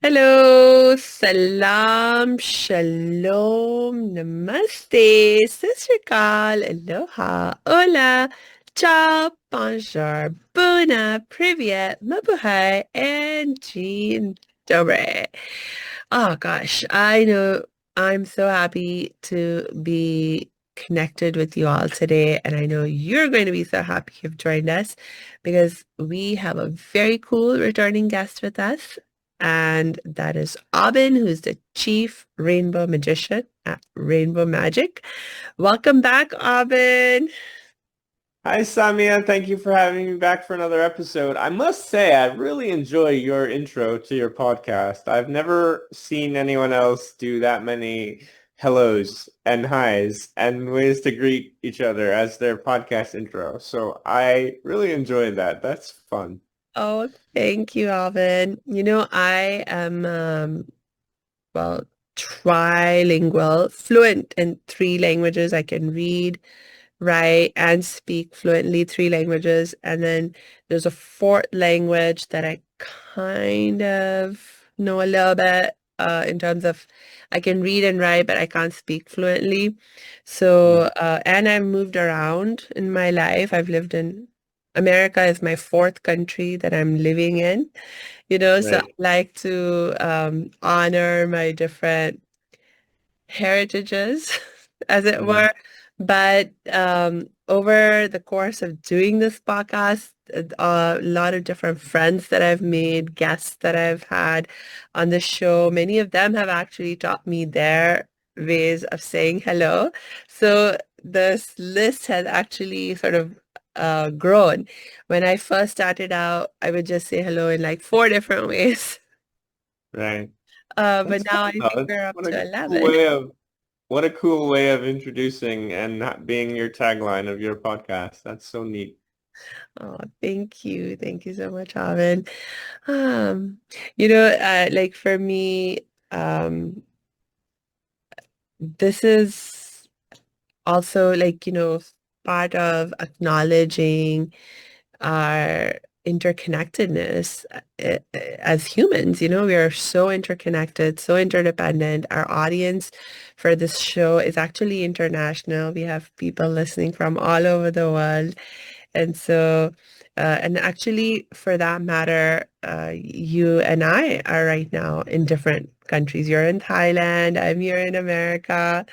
Hello, salam, shalom, namaste, sasrikal, aloha, hola, ciao, bonjour, buna, privyet, mabuhay, and jean dobre. Oh gosh, I know I'm so happy to be connected with you all today, and I know you're going to be so happy you've joined us because we have a very cool returning guest with us. And that is Aubin, who's the chief rainbow magician at Rainbow Magic. Welcome back, Aubin. Hi, Samia. Thank you for having me back for another episode. I must say, I really enjoy your intro to your podcast. I've never seen anyone else do that many hellos and highs and ways to greet each other as their podcast intro. So I really enjoy that. That's fun. Oh, thank you, Alvin. I am, well, trilingual, fluent in three languages. I can read, write, and speak fluently three languages. And then there's a fourth language that I kind of know a little bit in terms of I can read and write, but I can't speak fluently. So, Mm. and I've moved around in my life. I've lived in America is my fourth country that I'm living in, so I Right. like to honor my different heritages, as it Mm. were. But over the course of doing this podcast, a lot of different friends that I've made, guests that I've had on the show, many of them have actually taught me their ways of saying hello. So this list has actually sort of grown. When I first started out, I would just say hello in like four different ways. Right. But That's fun, now I think though. we're up What to a cool 11. way of what a cool way of introducing and being your tagline of your podcast. That's so neat. Oh, thank you. Thank you so much, Alvin. Um, like for me, this is also like, part of acknowledging our interconnectedness as humans. We are so interconnected, so interdependent. Our audience for this show is actually international. We have people listening from all over the world. And so, and actually, for that matter, you and I are right now in different countries. You're in Thailand, I'm here in America.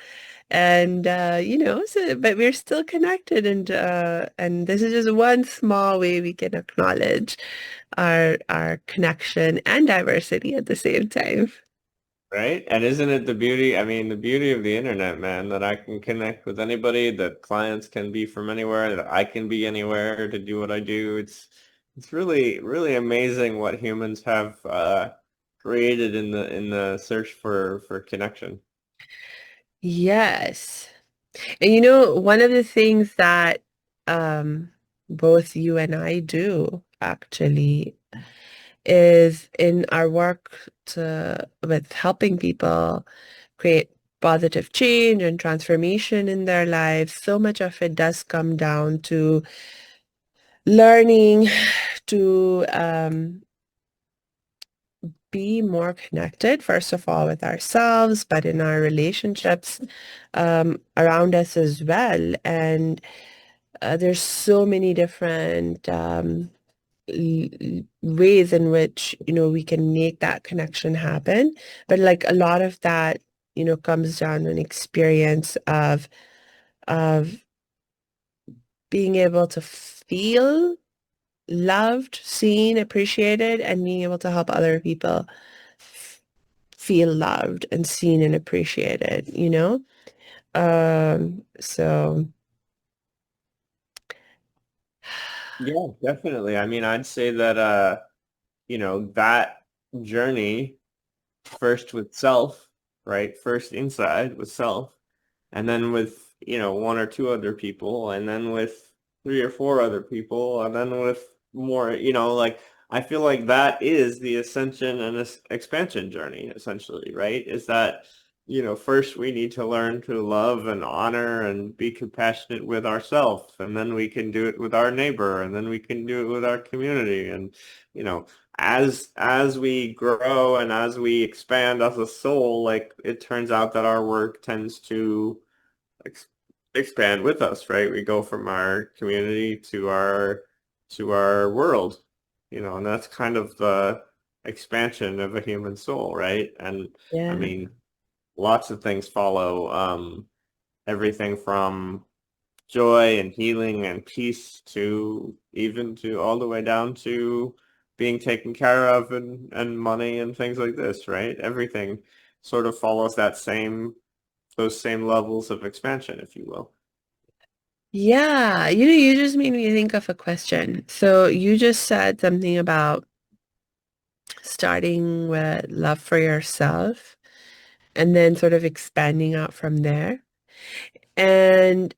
And but we're still connected, and this is just one small way we can acknowledge our connection and diversity at the same time. Right? And isn't it the beauty? I mean, the beauty of the internet, man, that I can connect with anybody, that clients can be from anywhere, that I can be anywhere to do what I do. It's really, really amazing what humans have created in the search for connection. Yes. And one of the things that um, both you and I do actually is in our work with helping people create positive change and transformation in their lives, so much of it does come down to learning to be more connected, first of all, with ourselves, but in our relationships around us as well. And there's so many different ways in which, we can make that connection happen. But like a lot of that, comes down to an experience of being able to feel loved, seen, appreciated, and being able to help other people feel loved and seen and appreciated. So Yeah, definitely. I mean, I'd say that that journey first with self, right? First inside with self, and then with, one or two other people, and then with three or four other people, and then with more, like I feel like that is the ascension and this expansion journey, essentially, right? Is that, first we need to learn to love and honor and be compassionate with ourselves, and then we can do it with our neighbor, and then we can do it with our community. And, you know, as we grow and as we expand as a soul, like it turns out that our work tends to ex expand with us, right? We go from our community to our world, and that's kind of the expansion of a human soul, right? And I Yeah. mean, lots of things follow, everything from joy and healing and peace to even to all the way down to being taken care of and money and things like this, right? Everything sort of follows those same levels of expansion, if you will. Yeah, you just made me think of a question. So you just said something about starting with love for yourself and then sort of expanding out from there. And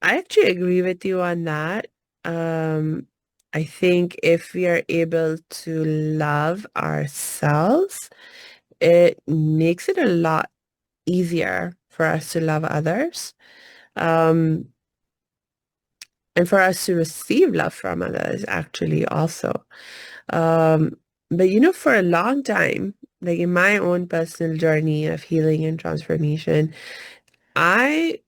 I actually agree with you on that. Um, I think if we are able to love ourselves, it makes it a lot easier for us to love others. Um, and for us to receive love from others, actually, also. Um, but for a long time, like in my own personal journey of healing and transformation, I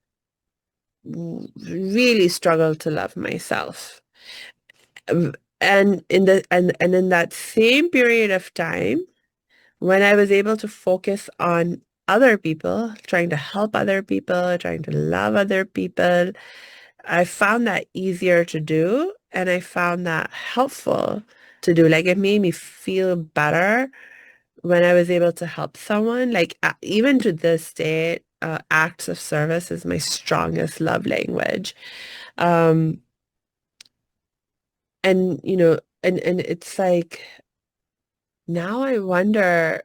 really struggled to love myself. And in that same period of time, when I was able to focus on other people, trying to help other people, trying to love other people, I found that easier to do, and I found that helpful to do. Like it made me feel better when I was able to help someone. Like even to this day, acts of service is my strongest love language. Um, and it's like now I wonder,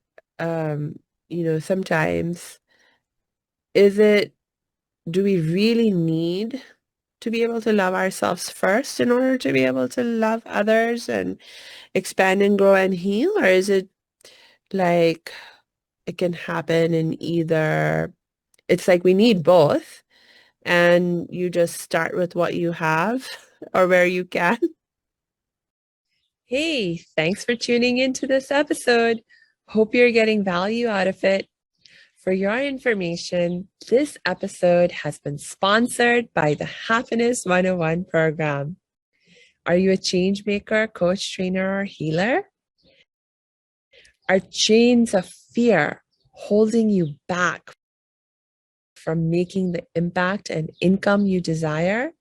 sometimes is it, do we really need to be able to love ourselves first in order to be able to love others and expand and grow and heal? Or is it like it can happen in either, it's like we need both and you just start with what you have or where you can? Hey, thanks for tuning into this episode. Hope you're getting value out of it. For your information, this episode has been sponsored by the Happiness 101 program. Are you a change maker, coach, trainer, or healer? Are chains of fear holding you back from making the impact and income you desire?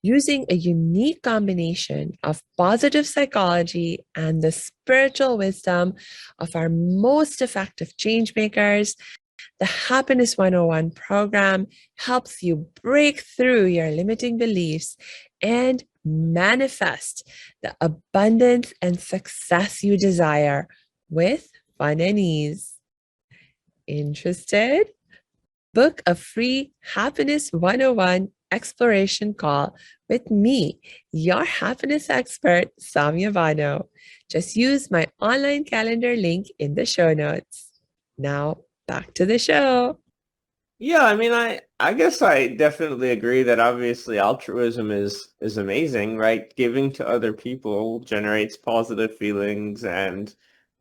Using a unique combination of positive psychology and the spiritual wisdom of our most effective change makers, the Happiness 101 program helps you break through your limiting beliefs and manifest the abundance and success you desire with fun and ease. Interested? Book a free Happiness 101 exploration call with me, your happiness expert, Samia Bano. Just use my online calendar link in the show notes. Now, back to the show. Yeah, I mean, I guess I definitely agree that obviously altruism is amazing, right? Giving to other people generates positive feelings and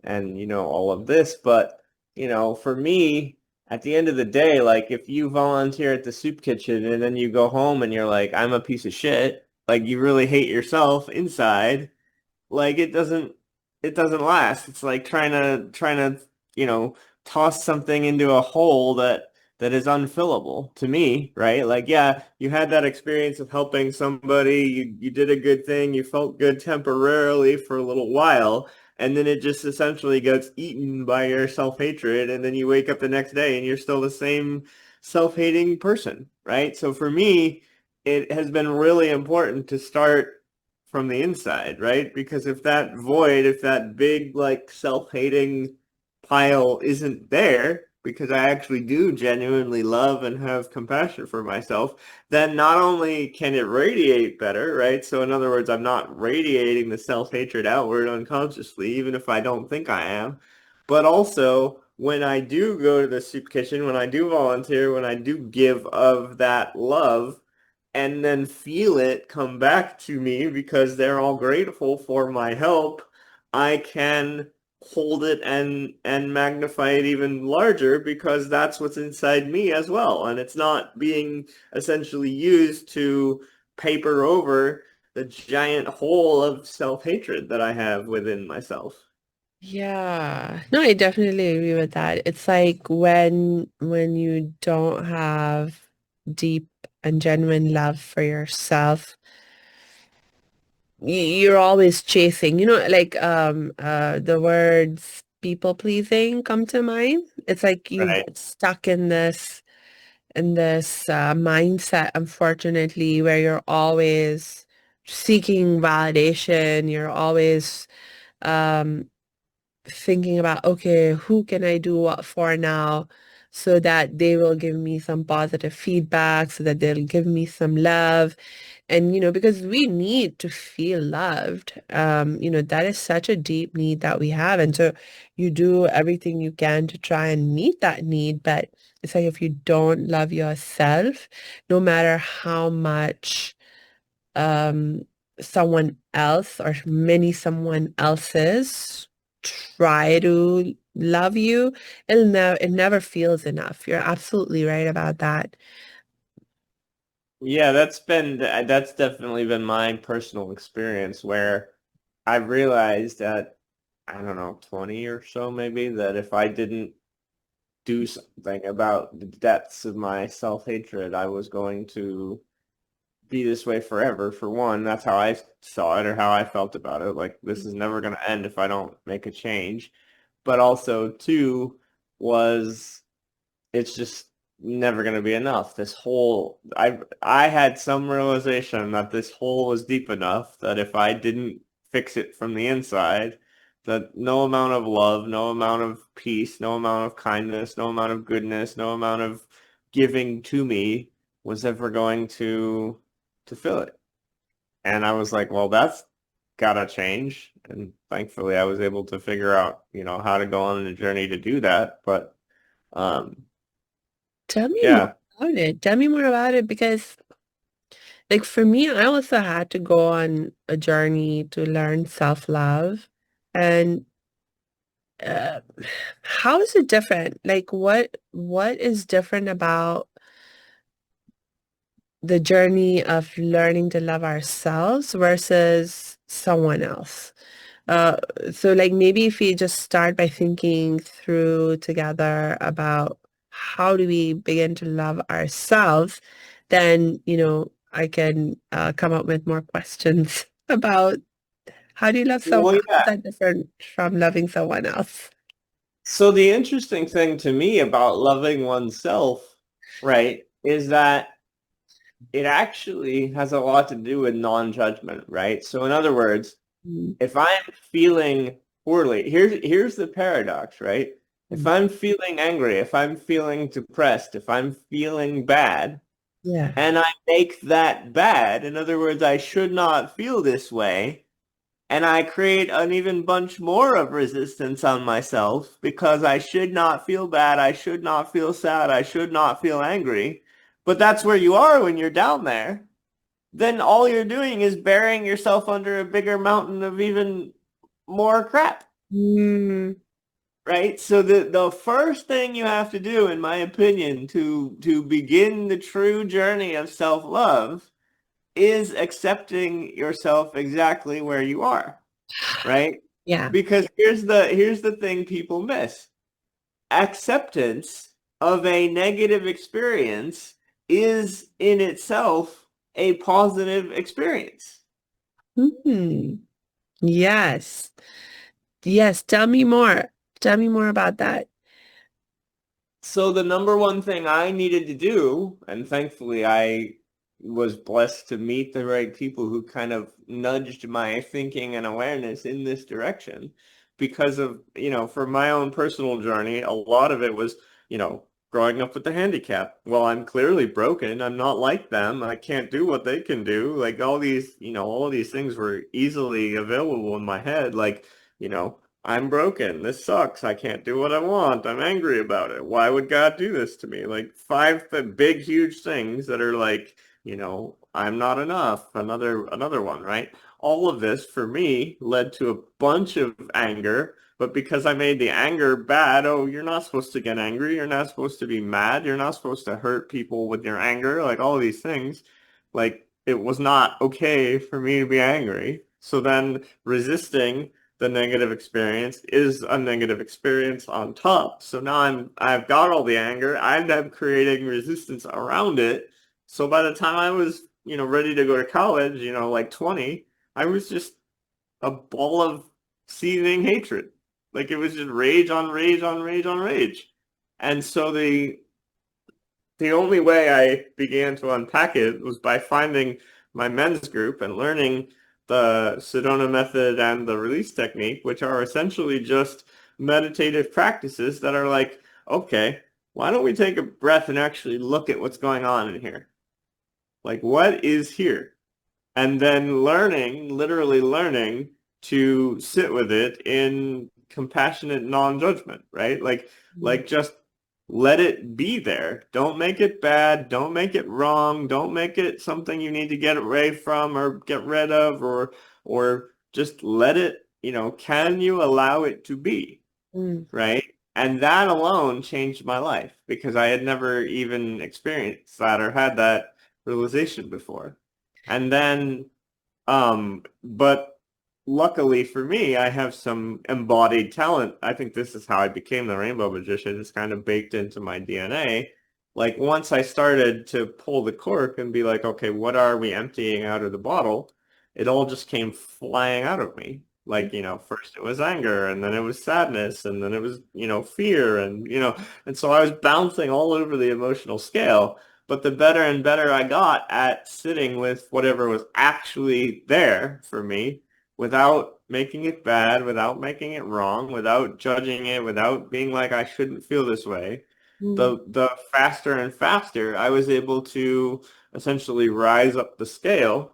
all of this, but for me, at the end of the day, like if you volunteer at the soup kitchen and then you go home and you're like, I'm a piece of shit, like you really hate yourself inside, like it doesn't last. It's like trying to toss something into a hole that is unfillable to me, right? Like, yeah, you had that experience of helping somebody, you did a good thing, you felt good temporarily for a little while, and then it just essentially gets eaten by your self-hatred, and then you wake up the next day and you're still the same self-hating person, right? So for me, it has been really important to start from the inside, right? Because if that void, if that big like self-hating pile isn't there, because I actually do genuinely love and have compassion for myself, then not only can it radiate better, right? So in other words, I'm not radiating the self-hatred outward unconsciously, even if I don't think I am, but also when I do go to the soup kitchen, when I do volunteer, when I do give of that love, and then feel it come back to me because they're all grateful for my help, I can hold it and magnify it even larger because that's what's inside me as well. And it's not being essentially used to paper over the giant hole of self-hatred that I have within myself. Yeah. No, I definitely agree with that. It's like when you don't have deep and genuine love for yourself, you're always chasing. Like the words people pleasing come to mind. It's like you Right. get stuck in this mindset, unfortunately, where you're always seeking validation. You're always um thinking about, okay, who can I do what for now so that they will give me some positive feedback, so that they'll give me some love. And, because we need to feel loved, that is such a deep need that we have. And so you do everything you can to try and meet that need. But it's like if you don't love yourself, no matter how much um someone else or many someone else's try to love you, it never feels enough. You're absolutely right about that. Yeah, that's definitely been my personal experience where I realized at, I don't know, 20 or so maybe, that if I didn't do something about the depths of my self-hatred, I was going to be this way forever. For one, that's how I saw it or how I felt about it. Like, this is never going to end if I don't make a change. But also, two, was it's just never going to be enough. This hole, I had some realization that this hole was deep enough that if I didn't fix it from the inside, that no amount of love, no amount of peace, no amount of kindness, no amount of goodness, no amount of giving to me was ever going to fill it. And I was like, well, that's gotta change. And thankfully I was able to figure out, how to go on the journey to do that. But Tell me more yeah. about it. Tell me more about it, because like for me, I also had to go on a journey to learn self-love. And uh, how is it different? Like what is different about the journey of learning to love ourselves versus someone else? Uh, so like maybe if we just start by thinking through together about how do we begin to love ourselves, then, I can come up with more questions about how do you love someone? Well, How is yeah. that different from loving someone else? So the interesting thing to me about loving oneself, right, is that it actually has a lot to do with non-judgment, right? So in other words, Mm, if I'm feeling poorly, here's the paradox, right? If mm. I'm feeling angry, if I'm feeling depressed, if I'm feeling bad, Yeah. and I make that bad, in other words, I should not feel this way, and I create an even bunch more of resistance on myself because I should not feel bad, I should not feel sad, I should not feel angry. But that's where you are when you're down there. Then all you're doing is burying yourself under a bigger mountain of even more crap, Mm, right? So the first thing you have to do, in my opinion, to begin the true journey of self-love is accepting yourself exactly where you are, right? yeah. Because here's the thing people miss. Acceptance of a negative experience is in itself a positive experience. Hmm. Yes. Yes. Tell me more. Tell me more about that. So the number one thing I needed to do, and thankfully I was blessed to meet the right people who kind of nudged my thinking and awareness in this direction because of, for my own personal journey, a lot of it was, growing up with the handicap. Well, I'm clearly broken. I'm not like them. I can't do what they can do. Like all these things were easily available in my head. Like, I'm broken. This sucks. I can't do what I want. I'm angry about it. Why would God do this to me? Like five big, huge things that are like, I'm not enough. Another one, right? All of this for me led to a bunch of anger, but because I made the anger bad, oh, you're not supposed to get angry. You're not supposed to be mad. You're not supposed to hurt people with your anger. Like all of these things, like it was not okay for me to be angry. So then resisting the negative experience is a negative experience on top. So now I've got all the anger. I end up creating resistance around it. So by the time I was, ready to go to college, like 20, I was just a ball of seething hatred. Like it was just rage on rage on rage on rage. And so the only way I began to unpack it was by finding my men's group and learning the Sedona method and the release technique, which are essentially just meditative practices that are like, okay, why don't we take a breath and actually look at what's going on in here? Like, what is here? And then learning, literally learning to sit with it in compassionate non-judgment, right? Like just let it be there. Don't make it bad. Don't make it wrong. Don't make it something you need to get away from or get rid of or just let it, can you allow it to be, Mm, right? And that alone changed my life because I had never even experienced that or had that realization before. And then but luckily for me, I have some embodied talent. I think this is how I became the rainbow magician. It's kind of baked into my DNA. Like once I started to pull the cork and be like, okay, what are we emptying out of the bottle? It all just came flying out of me. Like, first it was anger and then it was sadness and then it was, fear and so I was bouncing all over the emotional scale. But the better and better I got at sitting with whatever was actually there for me without making it bad, without making it wrong, without judging it, without being like I shouldn't feel this way, mm, the faster and faster I was able to essentially rise up the scale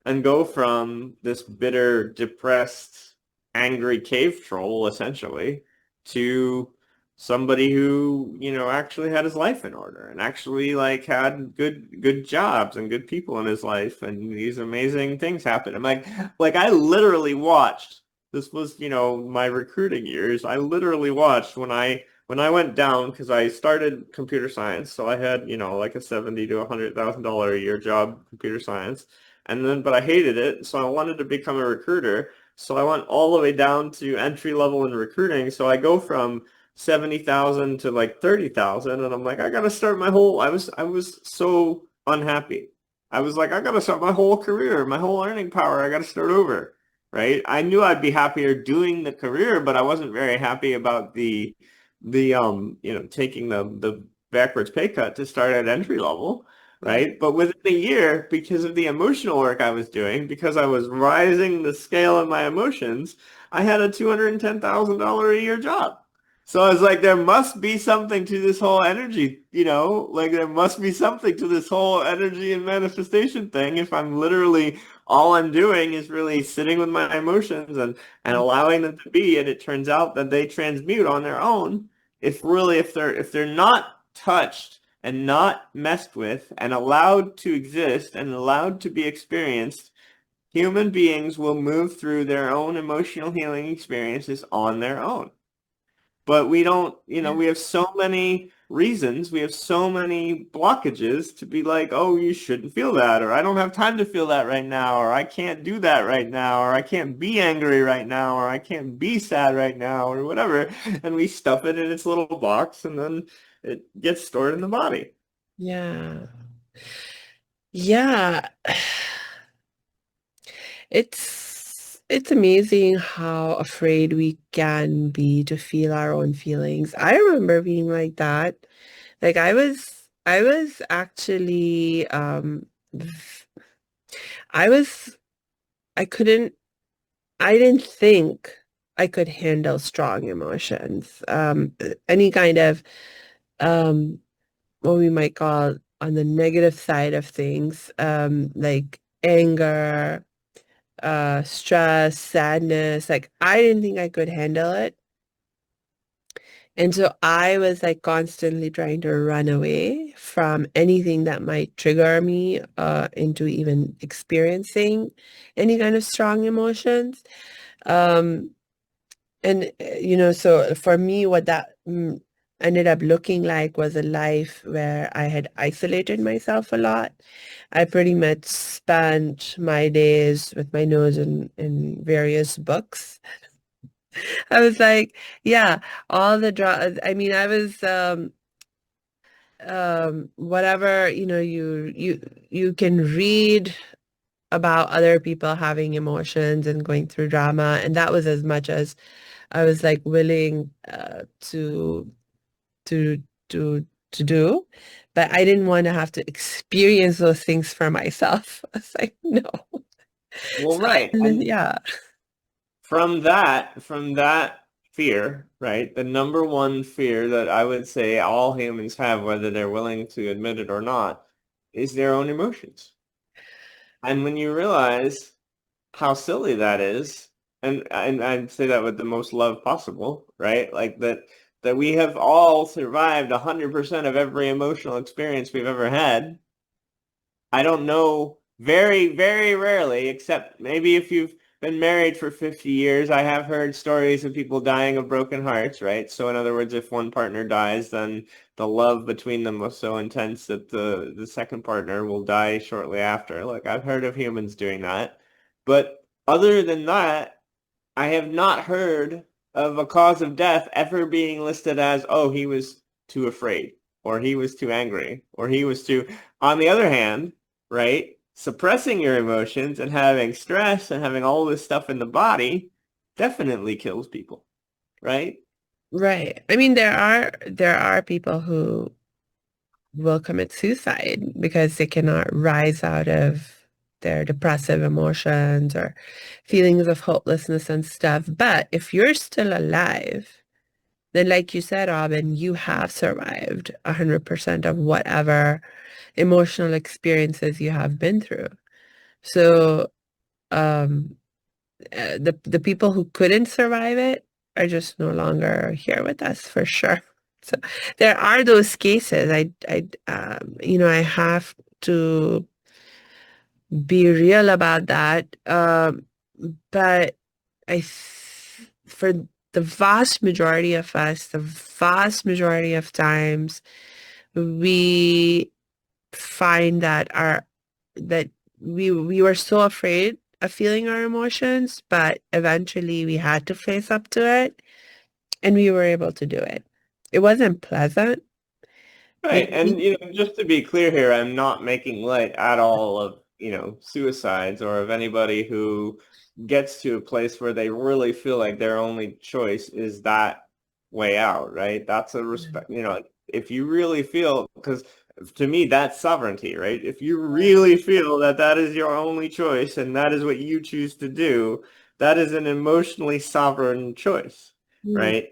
and go from this bitter, depressed, angry cave troll essentially to somebody who, actually had his life in order and actually like had good jobs and good people in his life and these amazing things happen. I'm like I literally watched, this was, my recruiting years. I literally watched when I went down because I started computer science, so I had, like a 70 to $100,000 a year job, computer science. And then, but I hated it, so I wanted to become a recruiter. So I went all the way down to entry level in recruiting. So I go from 70,000 to like 30,000 and I'm like I gotta start my whole I was so unhappy. I was like I gotta start my whole career, my whole earning power. I gotta start over, right? I knew I'd be happier doing the career, but I wasn't very happy about the taking the backwards pay cut to start at entry level, mm, right? But within a year, because of the emotional work I was doing, because I was rising the scale of my emotions, I had a $210,000 a year job. So I was like, there must be something to this whole energy, like there must be something to this whole energy and manifestation thing if I'm literally all I'm doing is really sitting with my emotions and mm, allowing them to be, and it turns out that they transmute on their own. If they're not touched and not messed with and allowed to exist and allowed to be experienced, human beings will move through their own emotional healing experiences on their own. But we don't, yeah, we have so many reasons, we have so many blockages to be like, oh, you shouldn't feel that, or I don't have time to feel that right now, or I can't do that right now, or I can't be angry right now, or I can't be sad right now, or whatever. And we stuff it in its little box and then it gets stored in the body. yeah. Yeah. It's amazing how afraid we can be to feel our own feelings. I remember being like that. Like I was actually I was I couldn't I didn't think I could handle strong emotions. Any kind of um what we might call on the negative side of things, like anger, stress, sadness. Like I didn't think I could handle it. And so I was like constantly trying to run away from anything that might trigger me into even experiencing any kind of strong emotions. Um, and so for me, what that ended up looking like was a life where I had isolated myself a lot. I pretty much spent my days with my nose in various books. I was like, yeah, all the drugs. I mean, I was whatever, you can read about other people having emotions and going through drama, and that was as much as I was like willing to to to do, but I didn't want to have to experience those things for myself. I was like, no. Well, So right. And yeah, from that fear, right? The number one fear that I would say all humans have, whether they're willing to admit it or not, is their own emotions. And when you realize how silly that is, and I'd say that with the most love possible, right? Like that we have all survived 100% of every emotional experience we've ever had. I don't know, very, very rarely, except maybe if you've been married for 50 years, I have heard stories of people dying of broken hearts, right? So in other words, if one partner dies, then the love between them was so intense that the second partner will die shortly after. Like I've heard of humans doing that. But other than that, I have not heard of a cause of death ever being listed as, oh, he was too afraid, or he was too angry, or he was too. On the other hand, right, suppressing your emotions and having stress and having all this stuff in the body definitely kills people, right? right. I mean, there are people who will commit suicide because they cannot rise out of their depressive emotions or feelings of hopelessness and stuff. But if you're still alive, then like you said, Robin, you have survived 100% of whatever emotional experiences you have been through. So, um, the people who couldn't survive it are just no longer here with us for sure. So there are those cases. I have to be real about that. But for the vast majority of us, the vast majority of times, we find that we were so afraid of feeling our emotions, but eventually we had to face up to it and we were able to do it. It wasn't pleasant. Right. And, just to be clear here, I'm not making light at all of, suicides or of anybody who gets to a place where they really feel like their only choice is that way out, right? That's a respect, if you really feel, because to me, that's sovereignty, right? If you really feel that that is your only choice and that is what you choose to do, that is an emotionally sovereign choice, Mm. right?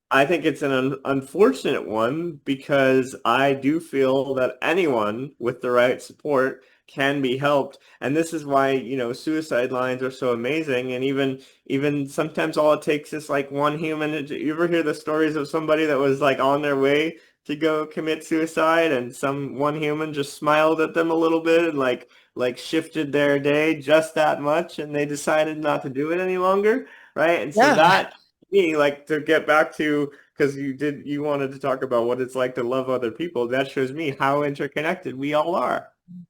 I think it's an unfortunate one because I do feel that anyone with the right support can be helped. And this is why, suicide lines are so amazing. And even sometimes all it takes is like one human. You ever hear the stories of somebody that was like on their way to go commit suicide and some one human just smiled at them a little bit and like shifted their day just that much and they decided not to do it any longer, right? And so Yeah. that me, like to get back to, because you wanted to talk about what it's like to love other people, that shows me how interconnected we all are,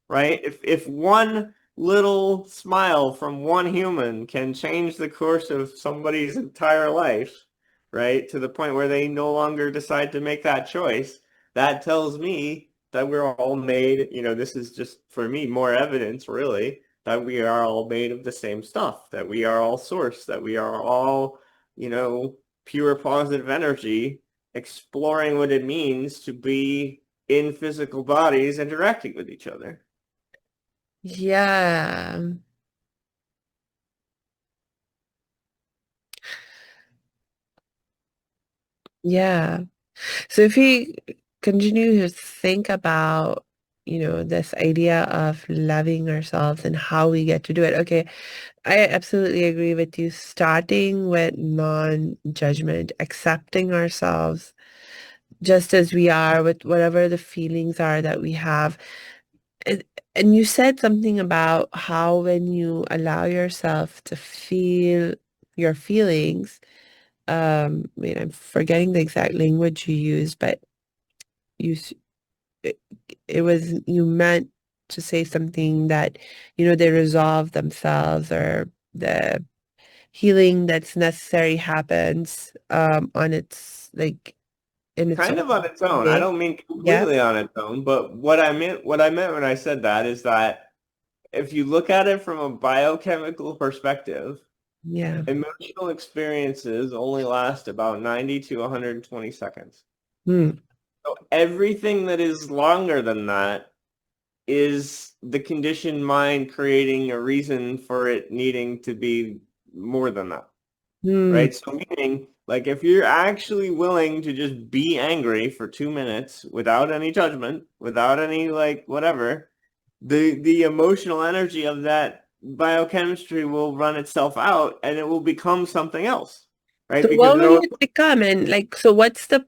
right? If one little smile from one human can change the course of somebody's entire life, right, to the point where they no longer decide to make that choice, that tells me that we're all made, this is just for me more evidence really that we are all made of the same stuff, that we are all source, that we are all, you know, pure positive energy, exploring what it means to be in physical bodies interacting with each other. Yeah. Yeah. So if we continue to think about, this idea of loving ourselves and how we get to do it. Okay, I absolutely agree with you. Starting with non-judgment, accepting ourselves just as we are with whatever the feelings are that we have. And, and you said something about how when you allow yourself to feel your feelings, I'm forgetting the exact language you used, but you s- it, it was you meant to say something that, they resolve themselves, or the healing that's necessary happens on its like in its Kind of on own its own. I way. don't mean Yeah. completely on its own, but what I meant when I said that is that if you look at it from a biochemical perspective, Yeah. emotional experiences only last about 90 to 120 seconds. Mm. So everything that is longer than that is the conditioned mind creating a reason for it needing to be more than that. Mm. Right? So meaning, like if you're actually willing to just be angry for 2 minutes without any judgment, without any like whatever, the emotional energy of that biochemistry will run itself out and it will become something else. Right? So Because what in will order it become? And like, so what's the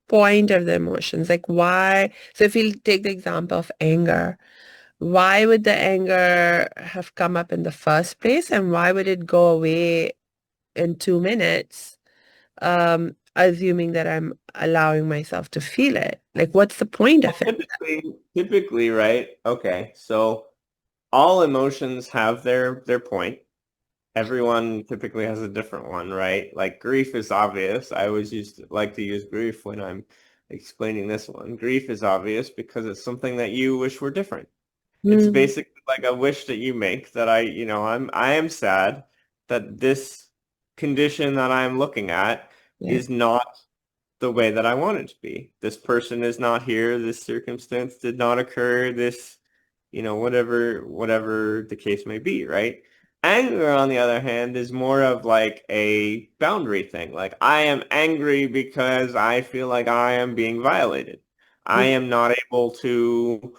point of the emotions? Like why? So if you take the example of anger, why would the anger have come up in the first place, and why would it go away in 2 minutes? Assuming that I'm allowing myself to feel it. Like, what's the point of it? typically, right? Okay. So all emotions have their point. Everyone typically has a different one, right? Like grief is obvious. I always like to use grief when I'm explaining this one. Grief is obvious because it's something that you wish were different. It's Mm, basically like a wish that you make that I am sad that this condition that I'm looking at yeah. is not the way that I want it to be. This person is not here. This circumstance did not occur. This, whatever the case may be, right? Anger, on the other hand, is more of like a boundary thing. Like I am angry because I feel like I am being violated. I Mm, am not able to,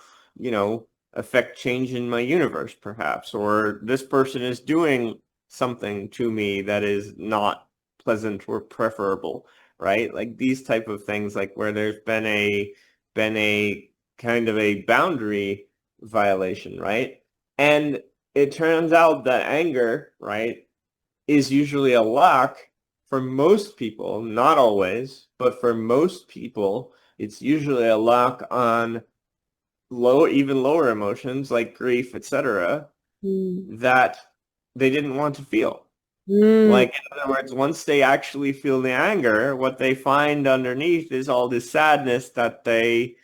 affect change in my universe, perhaps, or this person is doing something to me that is not pleasant or preferable, right? Like these type of things, like where there's been a kind of a boundary violation, right? And it turns out that anger, right, is usually a lock for most people, not always, but for most people, it's usually a lock on even lower emotions like grief, etc., mm, that they didn't want to feel. mm, Like, in other words, once they actually feel the anger, what they find underneath is all this sadness that they,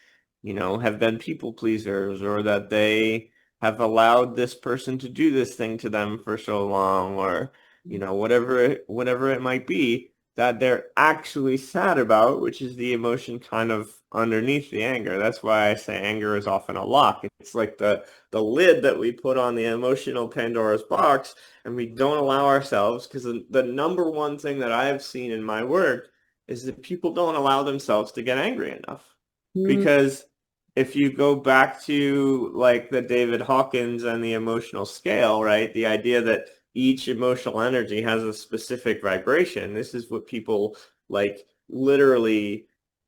have been people pleasers, or that they have allowed this person to do this thing to them for so long, or, whatever it might be that they're actually sad about, which is the emotion kind of underneath the anger. That's why I say anger is often a lock. It's like the lid that we put on the emotional Pandora's box, and we don't allow ourselves, because the number one thing that I have seen in my work is that people don't allow themselves to get angry enough. mm, Because if you go back to like the David Hawkins and the emotional scale, right? The idea that each emotional energy has a specific vibration. This is what people like literally,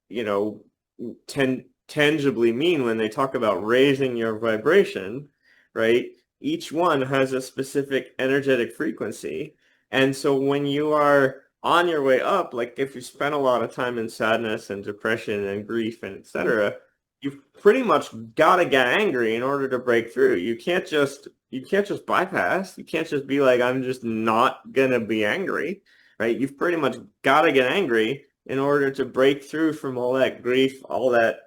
you know, tangibly mean when they talk about raising your vibration, right? Each one has a specific energetic frequency. And so when you are on your way up, like if you spend a lot of time in sadness and depression and grief and etc., you've pretty much got to get angry in order to break through. You can't just bypass. You can't just be like, I'm just not gonna be angry, right? You've pretty much got to get angry in order to break through from all that grief, all that,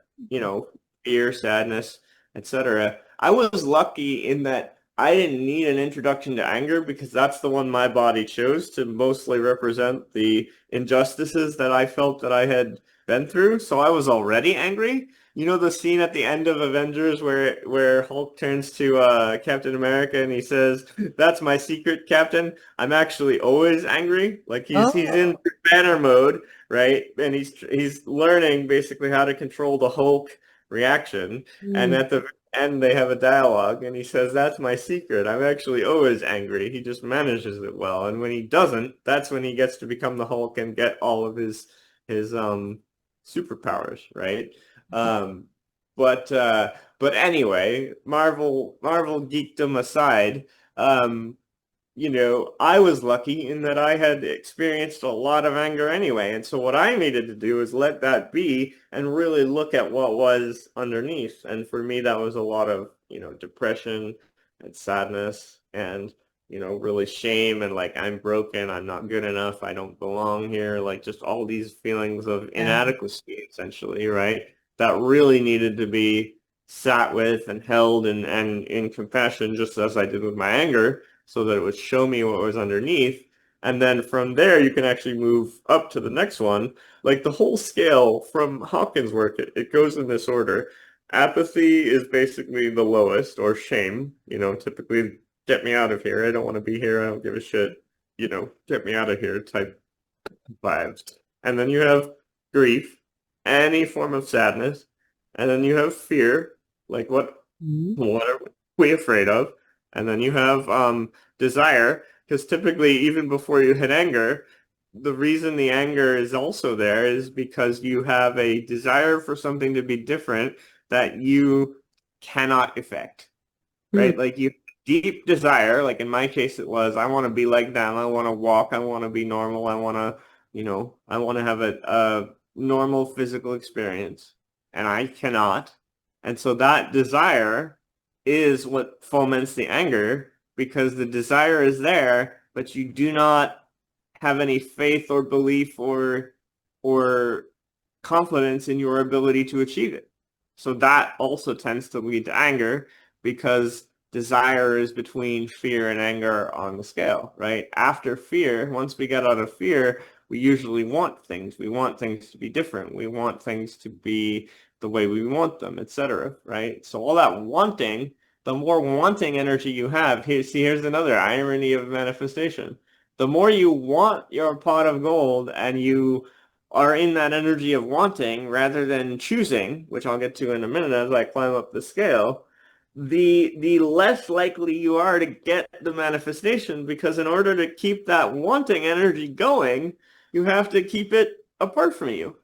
fear, sadness, etc. I was lucky in that I didn't need an introduction to anger because that's the one my body chose to mostly represent the injustices that I felt that I had been through, so I was already angry. You know the scene at the end of Avengers where Hulk turns to Captain America and he says, "That's my secret, Captain. I'm actually always angry." Like he's in Oh. banner mode, right? And he's learning basically how to control the Hulk reaction. And Mm. at the end they have a dialogue and he says, "That's my secret. I'm actually always angry." He just manages it well. And when he doesn't, that's when he gets to become the Hulk and get all of his superpowers, right? Um, but uh, but anyway, Marvel geekdom aside, um, I was lucky in that I had experienced a lot of anger anyway. And so what I needed to do is let that be and really look at what was underneath. And for me, that was a lot of, depression and sadness and, really shame and like, I'm broken, I'm not good enough, I don't belong here. Like just all these feelings of Yeah. inadequacy, essentially, right? That really needed to be sat with and held and in compassion, just as I did with my anger so that it would show me what was underneath. And then from there, you can actually move up to the next one. Like the whole scale from Hawkins' work, it goes in this order. Apathy is basically the lowest, or shame, typically get me out of here. I don't want to be here. I don't give a shit. Get me out of here type vibes. And then you have grief, any form of sadness. And then you have fear, like Mm. what are we afraid of? And then you have desire, because typically even before you hit anger, the reason the anger is also there is because you have a desire for something to be different that you cannot effect, Mm. right? Like you deep desire, like in my case it was, I want to be like them, I want to walk, I want to be normal, I want to have a normal physical experience, and I cannot. And so that desire is what foments the anger because the desire is there, but you do not have any faith or belief or confidence in your ability to achieve it. So that also tends to lead to anger because desire is between fear and anger on the scale, right? After fear, once we get out of fear, we usually want things. We want things to be different. We want things to be the way we want them, etc., right? So all that wanting, the more wanting energy you have, here's another irony of manifestation. The more you want your pot of gold and you are in that energy of wanting rather than choosing, which I'll get to in a minute as I climb up the scale, the less likely you are to get the manifestation because in order to keep that wanting energy going, you have to keep it apart from you.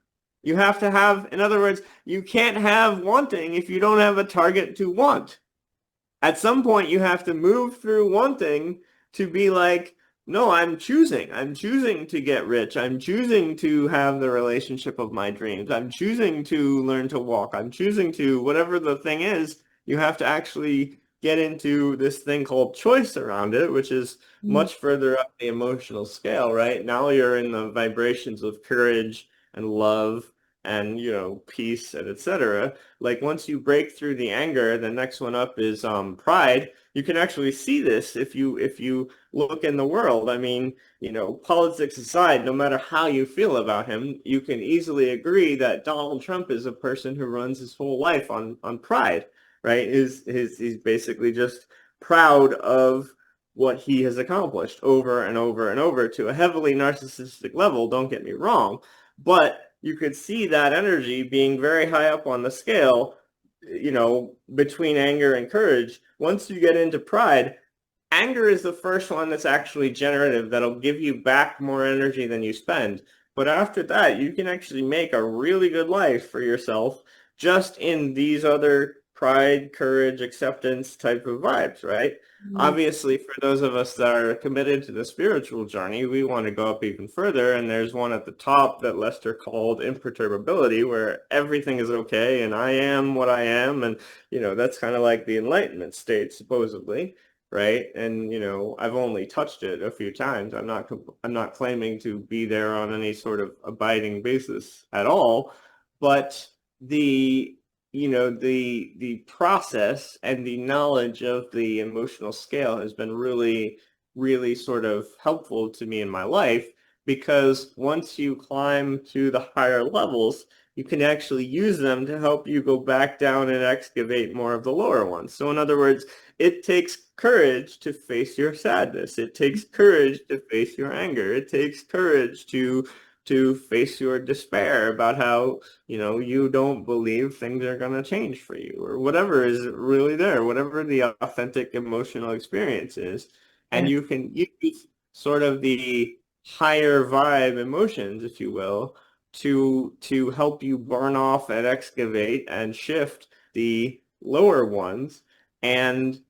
You have to have, in other words, you can't have wanting if you don't have a target to want. At some point, you have to move through wanting to be like, no, I'm choosing. I'm choosing to get rich. I'm choosing to have the relationship of my dreams. I'm choosing to learn to walk. I'm choosing to, whatever the thing is, you have to actually get into this thing called choice around it, which is Mm. much further up the emotional scale, right? Now you're in the vibrations of courage and love and, peace and etc. Like once you break through the anger, the next one up is pride. You can actually see this if you look in the world. I mean, politics aside, no matter how you feel about him, you can easily agree that Donald Trump is a person who runs his whole life on pride, right? He's basically just proud of what he has accomplished over and over and over to a heavily narcissistic level, don't get me wrong, but you could see that energy being very high up on the scale, between anger and courage. Once you get into pride, anger is the first one that's actually generative, that'll give you back more energy than you spend. But after that, you can actually make a really good life for yourself just in these other pride, courage, acceptance type of vibes, right? Mm. Obviously, for those of us that are committed to the spiritual journey, we want to go up even further. And there's one at the top that Lester called imperturbability, where everything is okay and I am what I am. And, that's kind of like the enlightenment state, supposedly, right? And I've only touched it a few times. I'm not claiming to be there on any sort of abiding basis at all, but the the process and the knowledge of the emotional scale has been really really sort of helpful to me in my life because once you climb to the higher levels, you can actually use them to help you go back down and excavate more of the lower ones. So in other words, it takes courage to face your sadness. It takes courage to face your anger. It takes courage to face your despair about how, you don't believe things are going to change for you or whatever is really there, whatever the authentic emotional experience is. And Yeah. you can use sort of the higher vibe emotions, if you will, to help you burn off and excavate and shift the lower ones. And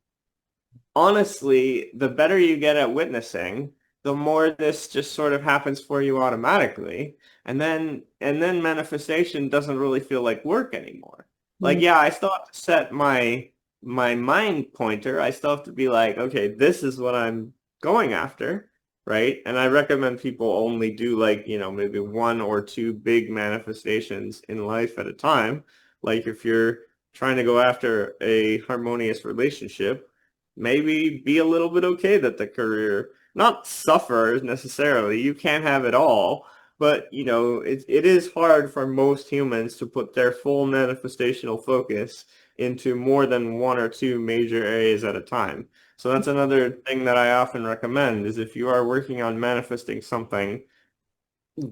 honestly, the better you get at witnessing, the more this just sort of happens for you automatically. And then manifestation doesn't really feel like work anymore. Like, Mm. yeah, I still have to set my mind pointer. I still have to be like, okay, this is what I'm going after, right? And I recommend people only do like, maybe one or two big manifestations in life at a time. Like if you're trying to go after a harmonious relationship, maybe be a little bit okay that the career not suffers necessarily. You can't have it all, but it is hard for most humans to put their full manifestational focus into more than one or two major areas at a time. So that's another thing that I often recommend is if you are working on manifesting something,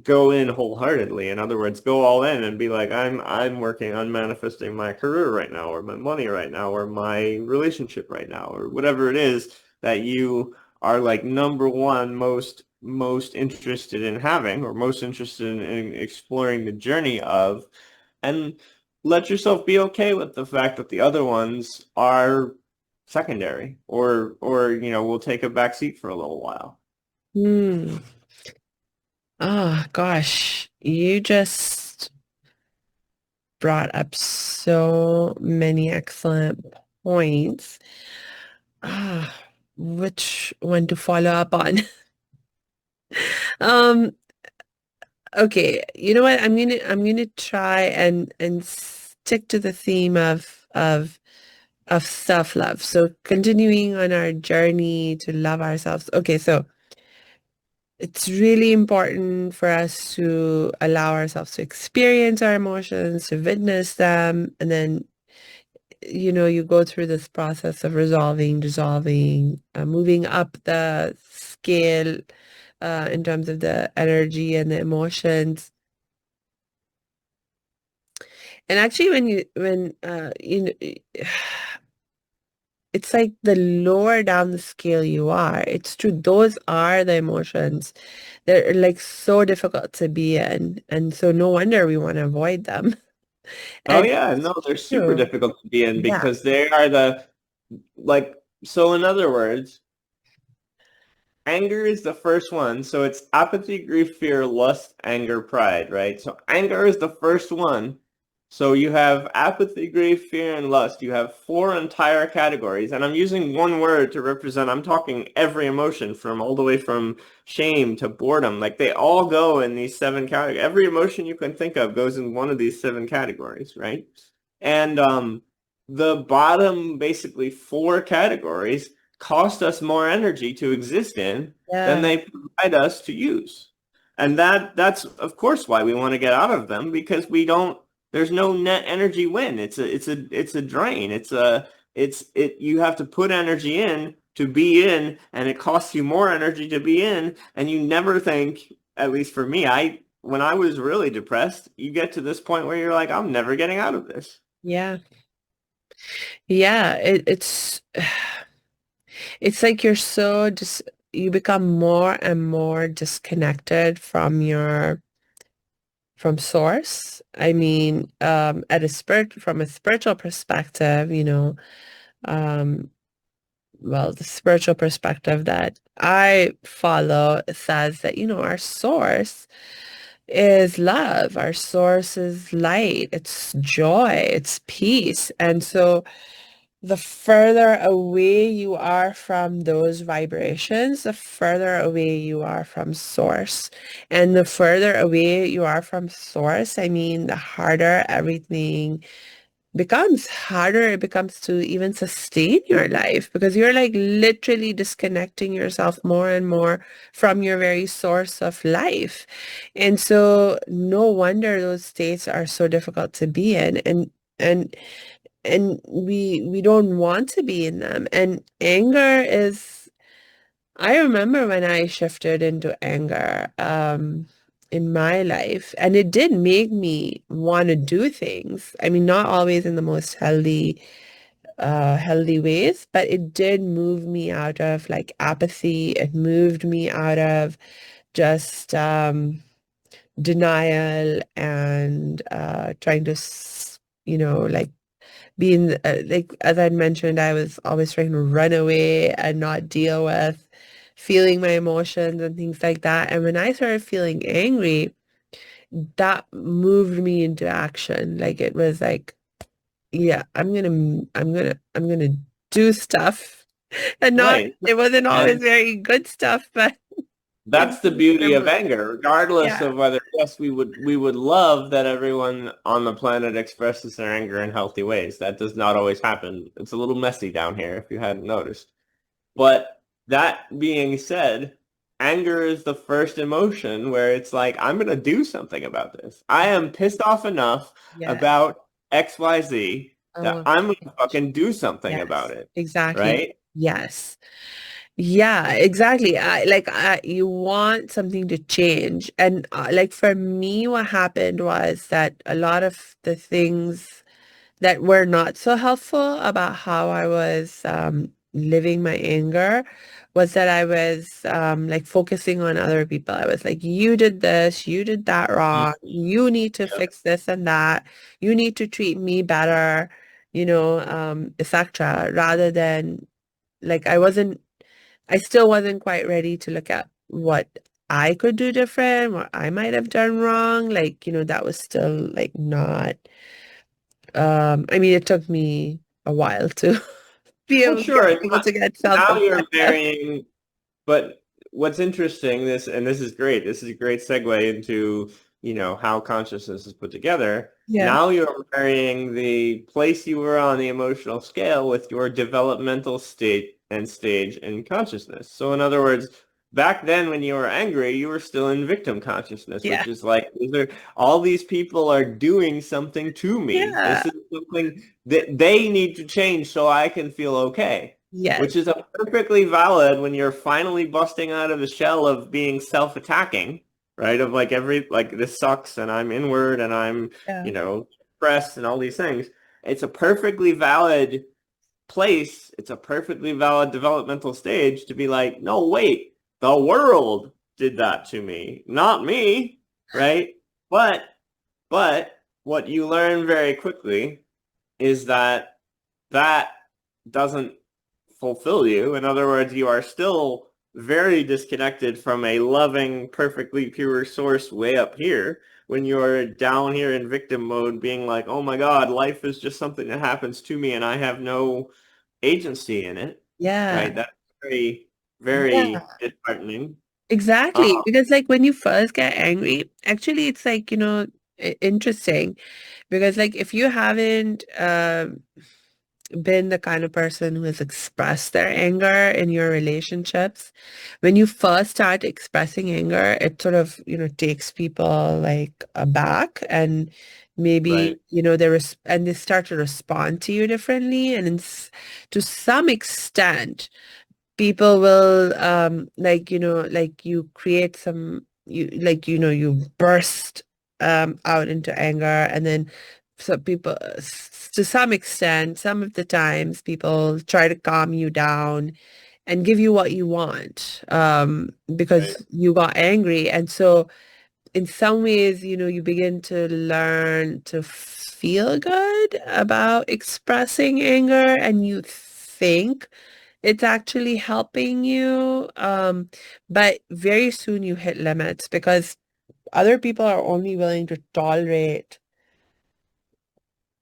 go in wholeheartedly. In other words, go all in and be like, I'm working on manifesting my career right now, or my money right now, or my relationship right now, or whatever it is that you are like number one most interested in having, or most interested in exploring the journey of, and let yourself be okay with the fact that the other ones are secondary, or will take a back seat for a little while. Hmm. Oh gosh, you just brought up so many excellent points. Ah, which one to follow up on? Um, okay, you know what? I'm gonna try and stick to the theme of self-love. So continuing on our journey to love ourselves. Okay, so it's really important for us to allow ourselves to experience our emotions, to witness them, and then, you go through this process of resolving, dissolving, moving up the scale in terms of the energy and the emotions. And actually, it's like the lower down the scale you are, it's true. Those are the emotions. They're like so difficult to be in. And so no wonder we want to avoid them. Oh And yeah, it's no, they're super true. difficult to be in Yeah. because they are like, so in other words, anger is the first one. So it's apathy, grief, fear, lust, anger, pride, right? So anger is the first one. So you have apathy, grief, fear, and lust. You have four entire categories. And I'm using one word to represent, I'm talking every emotion from all the way from shame to boredom. Like they all go in these seven categories. Every emotion you can think of goes in one of these seven categories, right? And the bottom basically four categories cost us more energy to exist in than Yeah. they provide us to use. And that's of course why we want to get out of them because we don't there's no net energy win. It's a drain. It's you have to put energy in to be in and it costs you more energy to be in and you never think, at least for me, I when I was really depressed, you get to this point where you're like, I'm never getting out of this. Yeah. Yeah. It's like you become more and more disconnected from source. I mean, from a spiritual perspective, um, well, the spiritual perspective that I follow says that, our source is love. Our source is light. It's joy. It's peace. And so the further away you are from those vibrations, the further away you are from source. And the further away you are from source, I mean, the harder everything becomes harder it becomes to even sustain your life because you're like literally disconnecting yourself more and more from your very source of life. And so no wonder those states are so difficult to be in and and we don't want to be in them. And anger is I remember when I shifted into anger in my life, and it did make me want to do things. I mean, not always in the most healthy ways, but it did move me out of like apathy. It moved me out of just denial and trying to, like being like as I'd mentioned, I was always trying to run away and not deal with feeling my emotions and things like that. And when I started feeling angry, that moved me into action. Like it was like, yeah, I'm gonna do stuff. And not, Right. it wasn't always And very good stuff, but it that's the moved my beauty of mood. anger, regardless Yeah. of whether, yes, we would love that everyone on the planet expresses their anger in healthy ways. That does not always happen. It's a little messy down here, if you hadn't noticed. But that being said, anger is the first emotion where it's like, I'm going to do something about this. I am pissed off enough Yeah. about XYZ that Oh, I'm going to fucking do something about yes, it. exactly. Right? Yes. Yeah, exactly. You want something to change. And like for me, what happened was that a lot of the things that were not so helpful about how I was living my anger was that I was like focusing on other people. I was like, you did this, you did that Mm, wrong. You need to yep. fix this and that. You need to treat me better, etc. Rather than like I still wasn't quite ready to look at what I could do different, what I might have done wrong. Like, that was still like not, I mean, it took me a while to be Well, able, get sure. And able to get now you're self-compassion. marrying. But what's interesting, this is great. This is a great segue into, how consciousness is put together. Yeah. Now you're marrying the place you were on the emotional scale with your developmental state and stage in consciousness. So in other words, back then when you were angry, you were still in victim consciousness, Yeah. which is like, all these people are doing something to me. Yeah. This is something that they need to change so I can feel okay, Yes. which is a perfectly valid when you're finally busting out of the shell of being self-attacking, right? Of like this sucks and I'm inward and I'm, Yeah. stressed and all these things. It's a perfectly valid place. It's a perfectly valid developmental stage to be like, no, wait, the world did that to me, not me, right? But, but what you learn very quickly is that that doesn't fulfill you. In other words, you are still very disconnected from a loving, perfectly pure source way up here when you're down here in victim mode being like, oh my God, life is just something that happens to me and I have no agency in it, Yeah. right? That's very, Yeah. very disheartening. Exactly. Because like when you first get angry, actually it's like, interesting because like if you haven't been the kind of person who has expressed their anger in your relationships, when you first start expressing anger, it sort of, takes people like aback and maybe, Right, and they start to respond to you differently. And to some extent, people will like like you create some you like you burst out into anger, and then some people to some extent, some of the times people try to calm you down and give you what you want right, because you got angry. And so in some ways, you begin to learn to feel good about expressing anger, and you think it's actually helping you. But very soon you hit limits because other people are only willing to tolerate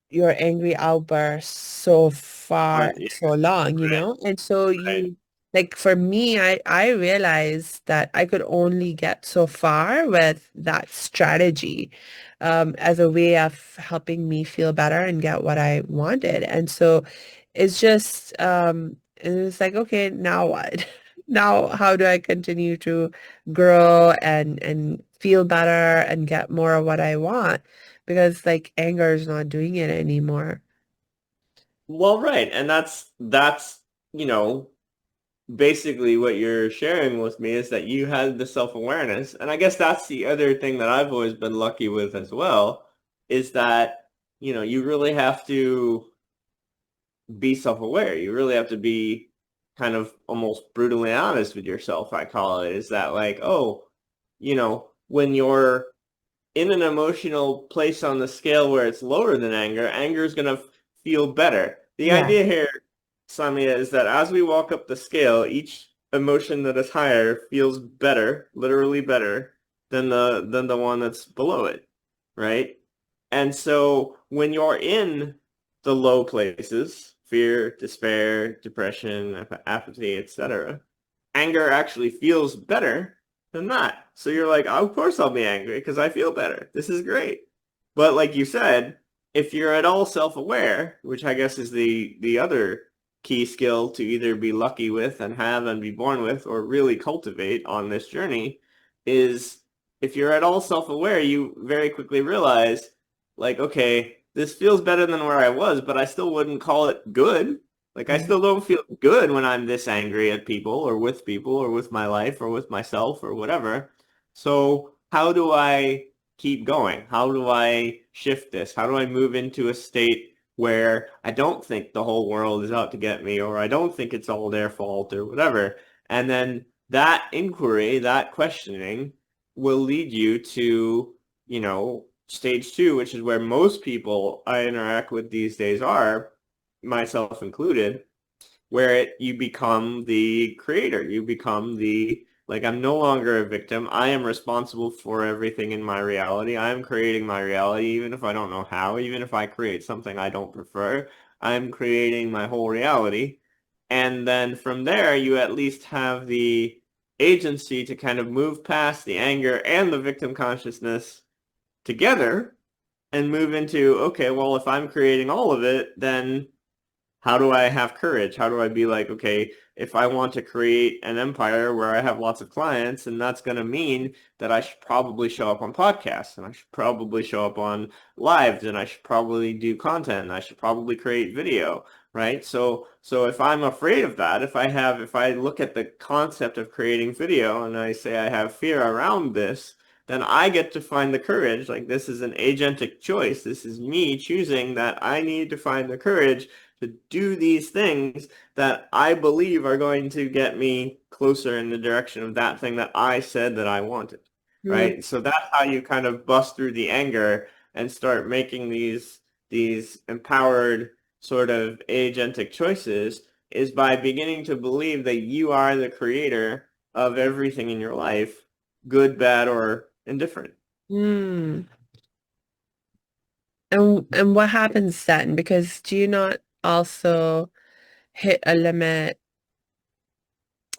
your angry outbursts so far, yeah, so long, right, and so right. like for me, I realized that I could only get so far with that strategy as a way of helping me feel better and get what I wanted. And so it's just it's like, okay, now what? Now how do I continue to grow and feel better and get more of what I want? Because like anger is not doing it anymore. Well, right. And that's, you know, basically what you're sharing with me is that you had the self-awareness. And I guess that's the other thing that I've always been lucky with as well, is that, you really have to be self-aware. You really have to be kind of almost brutally honest with yourself, I call it, is that like, oh, when you're in an emotional place on the scale where it's lower than anger, anger is going to feel better. The Yeah. idea here, Samia, is that as we walk up the scale, each emotion that is higher feels better, literally better than the one that's below it, right? And so when you're in the low places, fear, despair, depression, apathy, etc., anger actually feels better than that. So you're like, oh, of course I'll be angry because I feel better. This is great. But like you said, if you're at all self-aware, which I guess is the other key skill to either be lucky with and have and be born with or really cultivate on this journey, is if you're at all self-aware, you very quickly realize, like, okay, this feels better than where I was, but I still wouldn't call it good. Like, I Yeah. still don't feel good when I'm this angry at people or with my life or with myself or whatever. So how do I keep going? How do I shift this? How do I move into a state where I don't think the whole world is out to get me, or I don't think it's all their fault or whatever? And then that inquiry, that questioning will lead you to, stage two, which is where most people I interact with these days are, myself included, where you become the creator. You become like, I'm no longer a victim. I am responsible for everything in my reality. I am creating my reality, even if I don't know how, even if I create something I don't prefer. I'm creating my whole reality. And then from there, you at least have the agency to kind of move past the anger and the victim consciousness together and move into, okay, well, if I'm creating all of it, then how do I have courage? How do I be like, okay, if I want to create an empire where I have lots of clients, and that's going to mean that I should probably show up on podcasts, and I should probably show up on lives, and I should probably do content, and I should probably create video, right? So if I'm afraid of that, if I look at the concept of creating video and I say I have fear around this, then I get to find the courage. Like, this is an agentic choice. This is me choosing that I need to find the courage to do these things that I believe are going to get me closer in the direction of that thing that I said that I wanted, Mm. right? So that's how you kind of bust through the anger and start making these empowered sort of agentic choices, is by beginning to believe that you are the creator of everything in your life, good, bad, or indifferent. Mm. And what happens then? Because do you not also hit a limit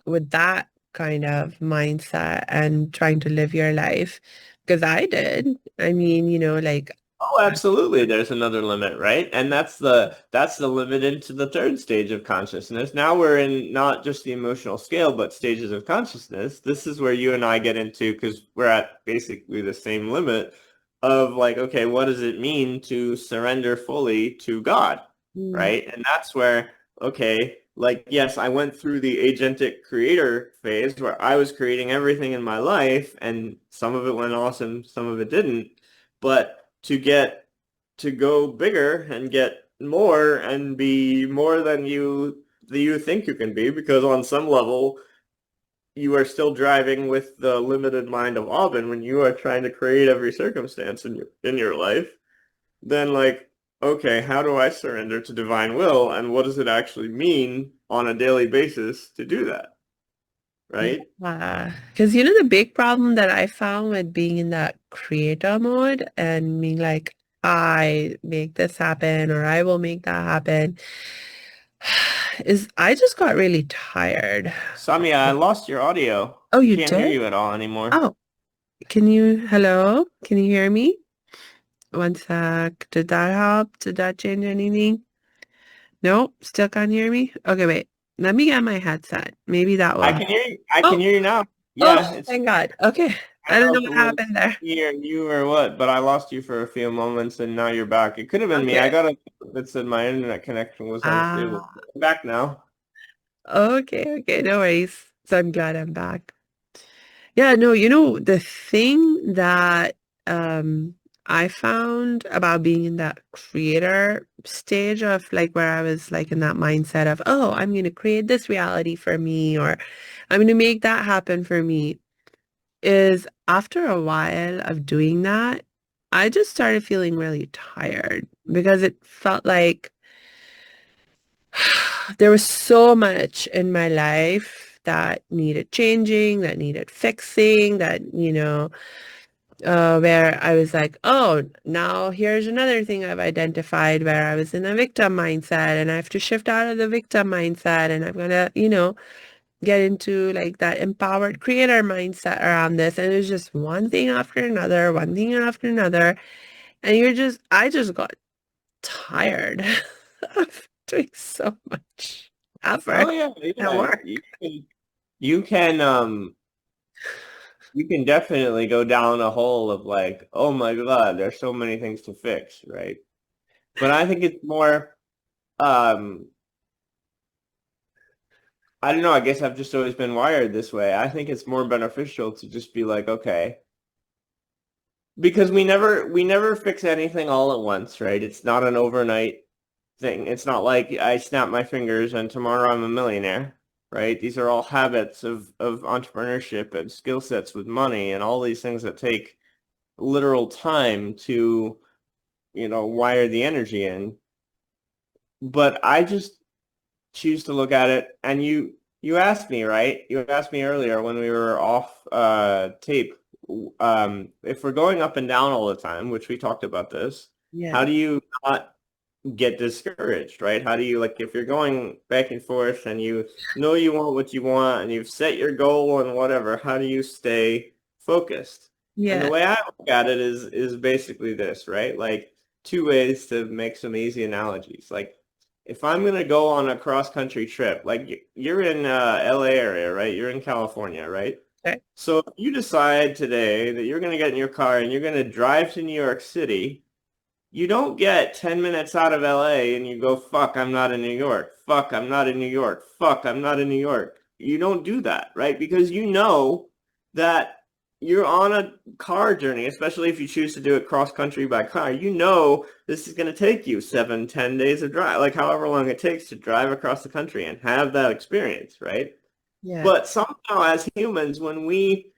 with that kind of mindset and trying to live your life? Because I did. I mean, like, Oh, absolutely. There's another limit, right? And that's the limit into the third stage of consciousness. Now we're in not just the emotional scale, but stages of consciousness. This is where you and I get into, because we're at basically the same limit of like, okay, what does it mean to surrender fully to God, mm, right? And that's where, okay, like, yes, I went through the agentic creator phase where I was creating everything in my life, and some of it went awesome, some of it didn't. But to go bigger and get more and be more than you think you can be, because on some level you are still driving with the limited mind of Aubin when you are trying to create every circumstance in your life. Then, like, okay, how do I surrender to divine will, and what does it actually mean on a daily basis to do that, right? yeah. Because the big problem that I found with being in that creator mode and being like, I make this happen or I will make that happen. is I just got really tired. Samia, I lost your audio. Oh, I you can't hear did? you at all anymore. Oh, hello? Can you hear me? One sec. Did that help? Did that change anything? No, still can't hear me? Okay, wait. Let me get my headset. Maybe that I will. can hear you. I can Oh, hear you now. oh, Yeah, it's thank God. Okay. I I don't don't know know if what it was happened there. me or you or what, but I lost you for a few moments and now you're back. It could have been me. I Okay. got a note that said my internet connection was unstable. Ah, I'm back now. okay, okay. No worries. So I'm glad I'm back. Yeah, no, the thing that um I found about being in that creator stage of like where I was like in that mindset of, oh, I'm going to create this reality for me or I'm going to make that happen for me is after a while of doing that, I just started feeling really tired because it felt like there was so much in my life that needed changing, that needed fixing, where I was like, oh, now here's another thing I've identified where I was in a victim mindset and I have to shift out of the victim mindset and I'm gonna, get into like that empowered creator mindset around this. And it's just one thing after another, one thing after another. And I just got tired of doing so much Oh effort yeah, at yeah. work. You can you can definitely go down a hole of like, oh my God, there's so many things to fix, right? But I think it's more um I don't know, I guess I've just always been wired this way. I think it's more beneficial to just be like, okay, because we never fix anything all at once, right? It's not an overnight thing. It's not like I snap my fingers and tomorrow I'm a millionaire, right? These are all habits of entrepreneurship and skill sets with money and all these things that take literal time to, wire the energy in. But I just choose to look at it and you asked me, right? You asked me earlier when we were off tape, if we're going up and down all the time, which we talked about this, how Yeah. do you not get discouraged, right? How do you like if you're going back and forth and you know you want what you want and you've set your goal and whatever, how do you stay focused? And the Yeah. way I look at it is basically this, right? Like two ways to make some easy analogies. Like if I'm gonna go on a cross country trip, like you're in LA area, right? You're in California, right? Okay. So if you decide today that you're gonna get in your car and you're gonna drive to New York City, you don't get 10 minutes out of LA and you go, fuck, I'm not in New York. Fuck, I'm not in New York. Fuck, I'm not in New York. You don't do that, right? Because you know that you're on a car journey, especially if you choose to do it cross country by car. You know this is going to take you 7, 10 days of drive, like however long it takes to drive across the country and have that experience, right? Yeah. But somehow as humans, when we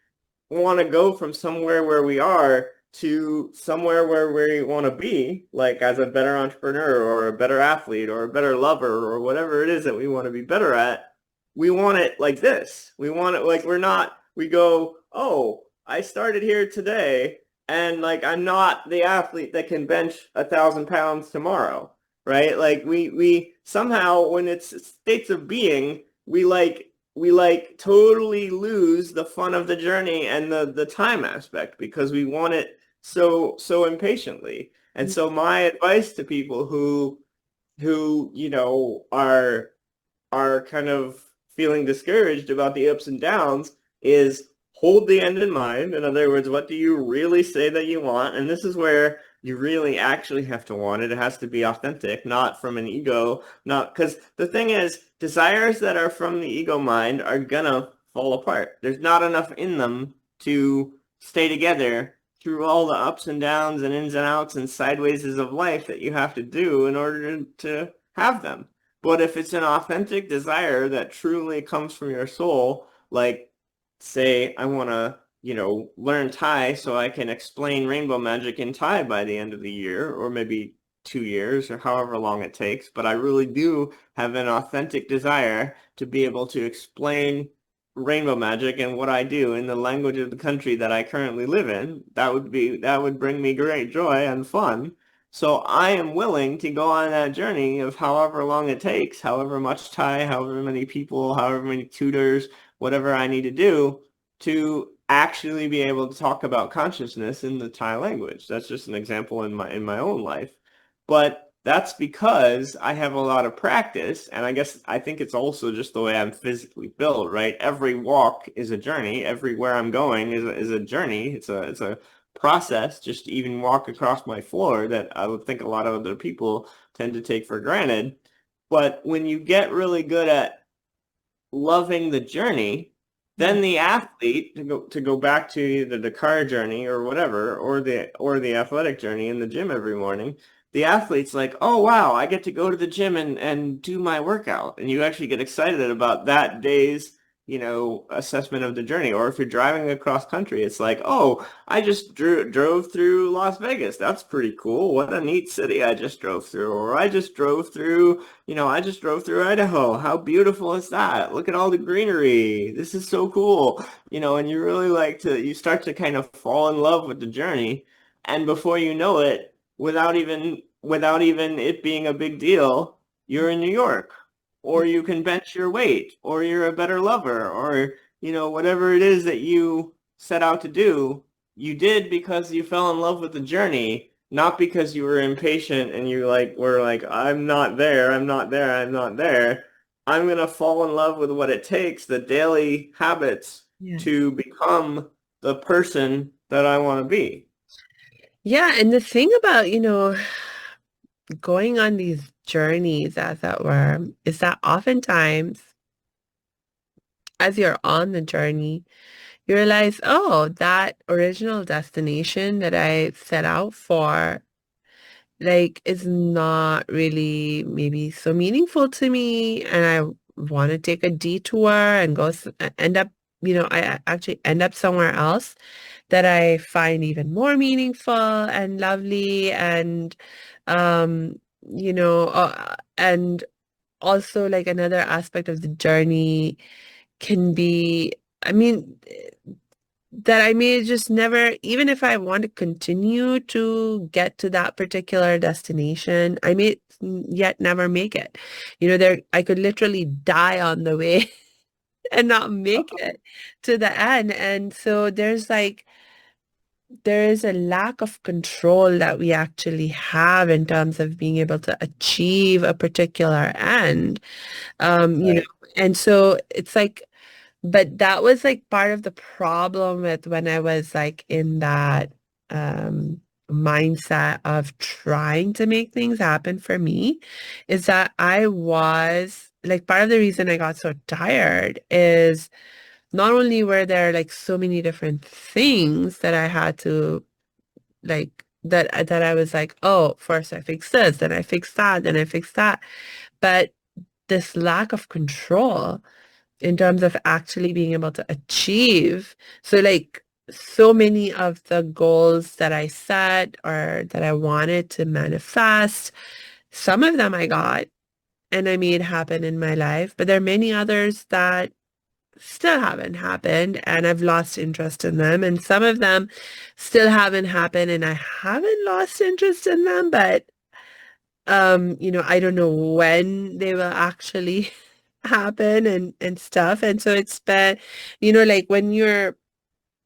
want to go from somewhere where we are to somewhere where we want to be, like as a better entrepreneur or a better athlete or a better lover or whatever it is that we want to be better at, we want it like this. We want it like we go, oh, I started here today and like I'm not the athlete that can bench 1,000 pounds tomorrow, right? Like we somehow when it's states of being, we totally lose the fun of the journey and the time aspect because we want it so impatiently. And so my advice to people who are kind of feeling discouraged about the ups and downs is hold the end in mind. In other words, what do you really say that you want? And this is where you really actually have to want it. It has to be authentic, not from an ego, not because the thing is, desires that are from the ego mind are gonna fall apart. There's not enough in them to stay together through all the ups and downs and ins and outs and sidewayses of life that you have to do in order to have them. But if it's an authentic desire that truly comes from your soul, like say I want to, learn Thai so I can explain rainbow magic in Thai by the end of the year or maybe 2 years or however long it takes, but I really do have an authentic desire to be able to explain rainbow magic and what I do in the language of the country that I currently live in. That would bring me great joy and fun. So I am willing to go on that journey of however long it takes, however much Thai, however many people, however many tutors, whatever I need to do to actually be able to talk about consciousness in the Thai language. That's just an example in my own life. But that's because I have a lot of practice, and I think it's also just the way I'm physically built, right? Every walk is a journey. Everywhere I'm going is a journey. It's a process just to even walk across my floor that I would think a lot of other people tend to take for granted. But when you get really good at loving the journey, Yeah. then the athlete to go back to either the car journey or whatever, or the athletic journey in the gym every morning, the athlete's like, oh wow, I get to go to the gym and do my workout. And you actually get excited about that day's, assessment of the journey. Or if you're driving across country, it's like, oh, I just drove through Las Vegas. That's pretty cool. What a neat city I just drove through. Or I just drove through Idaho. How beautiful is that? Look at all the greenery. This is so cool. And you start to kind of fall in love with the journey. And before you know it, without even it being a big deal, you're in New York, or you can bench your weight, or you're a better lover, or, whatever it is that you set out to do, you did because you fell in love with the journey, not because you were impatient and you were like, I'm not there, I'm not there, I'm not there. I'm gonna fall in love with what it takes, the daily habits Yeah. to become the person that I want to be. Yeah, and the thing about, going on these journeys, as it were, is that oftentimes, as you're on the journey, you realize, oh, that original destination that I set out for, like, is not really maybe so meaningful to me, and I want to take a detour and end up, I actually end up somewhere else that I find even more meaningful and lovely, and um, and also, like, another aspect of the journey can be, I mean, that I may just never, even if I want to continue to get to that particular destination, I may yet never make it. I could literally die on the way and not make it to the end. And so there is a lack of control that we actually have in terms of being able to achieve a particular end. Um, you know, Right. and so it's like, but that was like part of the problem with when I was like in that mindset of trying to make things happen for me, is that I was like, part of the reason I got so tired is not only were there like so many different things that I had to like that I was like, oh, first I fix this, then I fix that, then I fix that. But this lack of control in terms of actually being able to achieve. So like so many of the goals that I set or that I wanted to manifest, some of them I got and I made happen in my life, but there are many others that still haven't happened and I've lost interest in them. And some of them still haven't happened and I haven't lost interest in them, but I don't know when they will actually happen and stuff. And so it's been, like when you're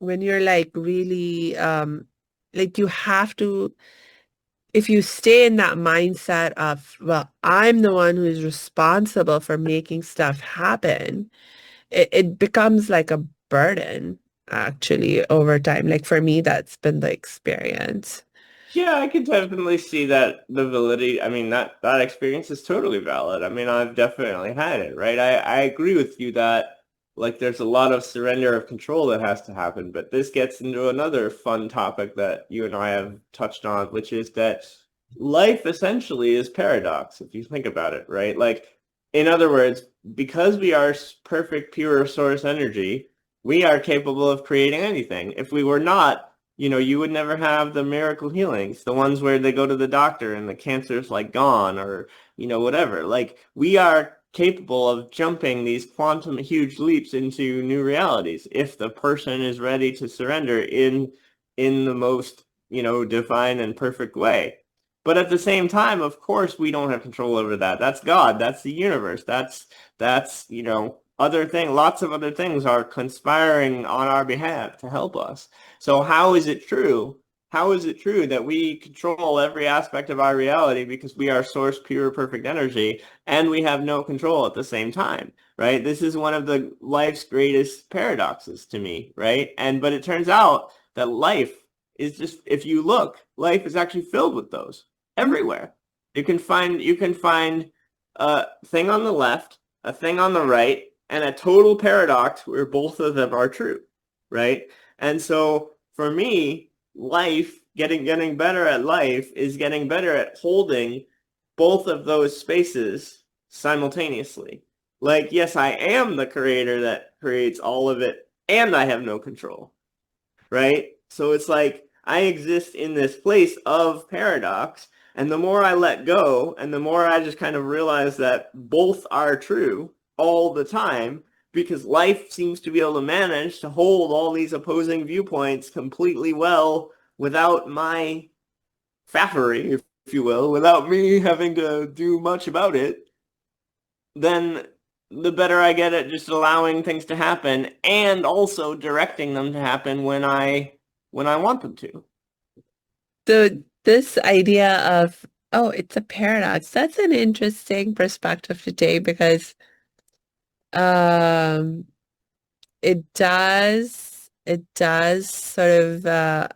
like really like you have to, if you stay in that mindset of, well, I'm the one who is responsible for making stuff happen, it becomes like a burden actually over time. Like for me, that's been the experience. Yeah, I can definitely see that the validity. I mean, that experience is totally valid. I mean, I've definitely had it, right? I agree with you that there's a lot of surrender of control that has to happen, but this gets into another fun topic that you and I have touched on, which is that life essentially is paradox, if you think about it, right? In other words, because we are perfect, pure source energy, we are capable of creating anything. If we were not, you would never have the miracle healings, the ones where they go to the doctor and the cancer's like gone, or, whatever. Like, we are capable of jumping these quantum huge leaps into new realities if the person is ready to surrender in the most, divine and perfect way. But at the same time, of course, we don't have control over that. That's God. That's the universe. That's other thing. Lots of other things are conspiring on our behalf to help us. So how is it true? How is it true that we control every aspect of our reality because we are source pure perfect energy and we have no control at the same time, right? This is one of the life's greatest paradoxes to me, right? But it turns out that life is just, if you look, life is actually filled with those everywhere. You can find a thing on the left, a thing on the right, and a total paradox where both of them are true, right? And so for me, life, getting better at life is getting better at holding both of those spaces simultaneously. Like, yes, I am the creator that creates all of it, and I have no control, right? So it's like I exist in this place of paradox, and the more I let go, and the more I just kind of realize that both are true all the time, because life seems to be able to manage to hold all these opposing viewpoints completely well without my faffery, if you will, without me having to do much about it, then the better I get at just allowing things to happen and also directing them to happen when I want them to. So this idea of, oh, it's a paradox, that's an interesting perspective to take because um it does sort of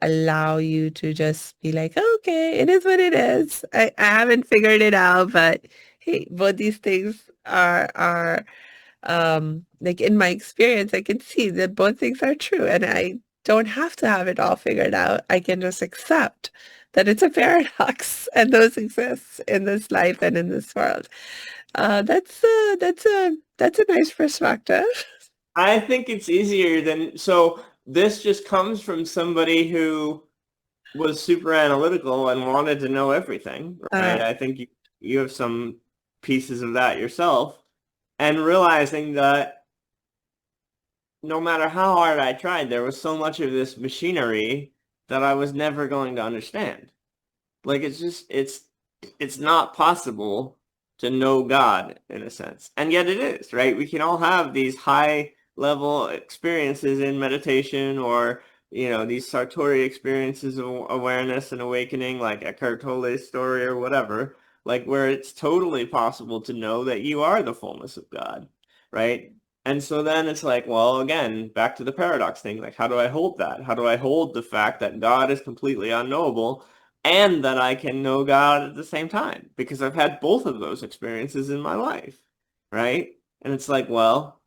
allow you to just be like, okay, it is what it is. I haven't figured it out, but hey, both these things are like in my experience, I can see that both things are true, and I don't have to have it all figured out. I can just accept that it's a paradox, and those exist in this life and in this world. That's a nice perspective. I think it's easier than so this just comes from somebody who was super analytical and wanted to know everything, right? Uh, I think you have some pieces of that yourself and realizing that no matter how hard I tried, there was so much of this machinery that I was never going to understand. Like it's not possible to know God in a sense. And yet it is, right? We can all have these high level experiences in meditation or these Sartori experiences of awareness and awakening, like Eckhart Tolle's story or whatever, like where it's totally possible to know that you are the fullness of God, right? And so then it's like, well, again, back to the paradox thing, like how do I hold that? How do I hold the fact that God is completely unknowable and that I can know God at the same time because I've had both of those experiences in my life, right? And it's like, well,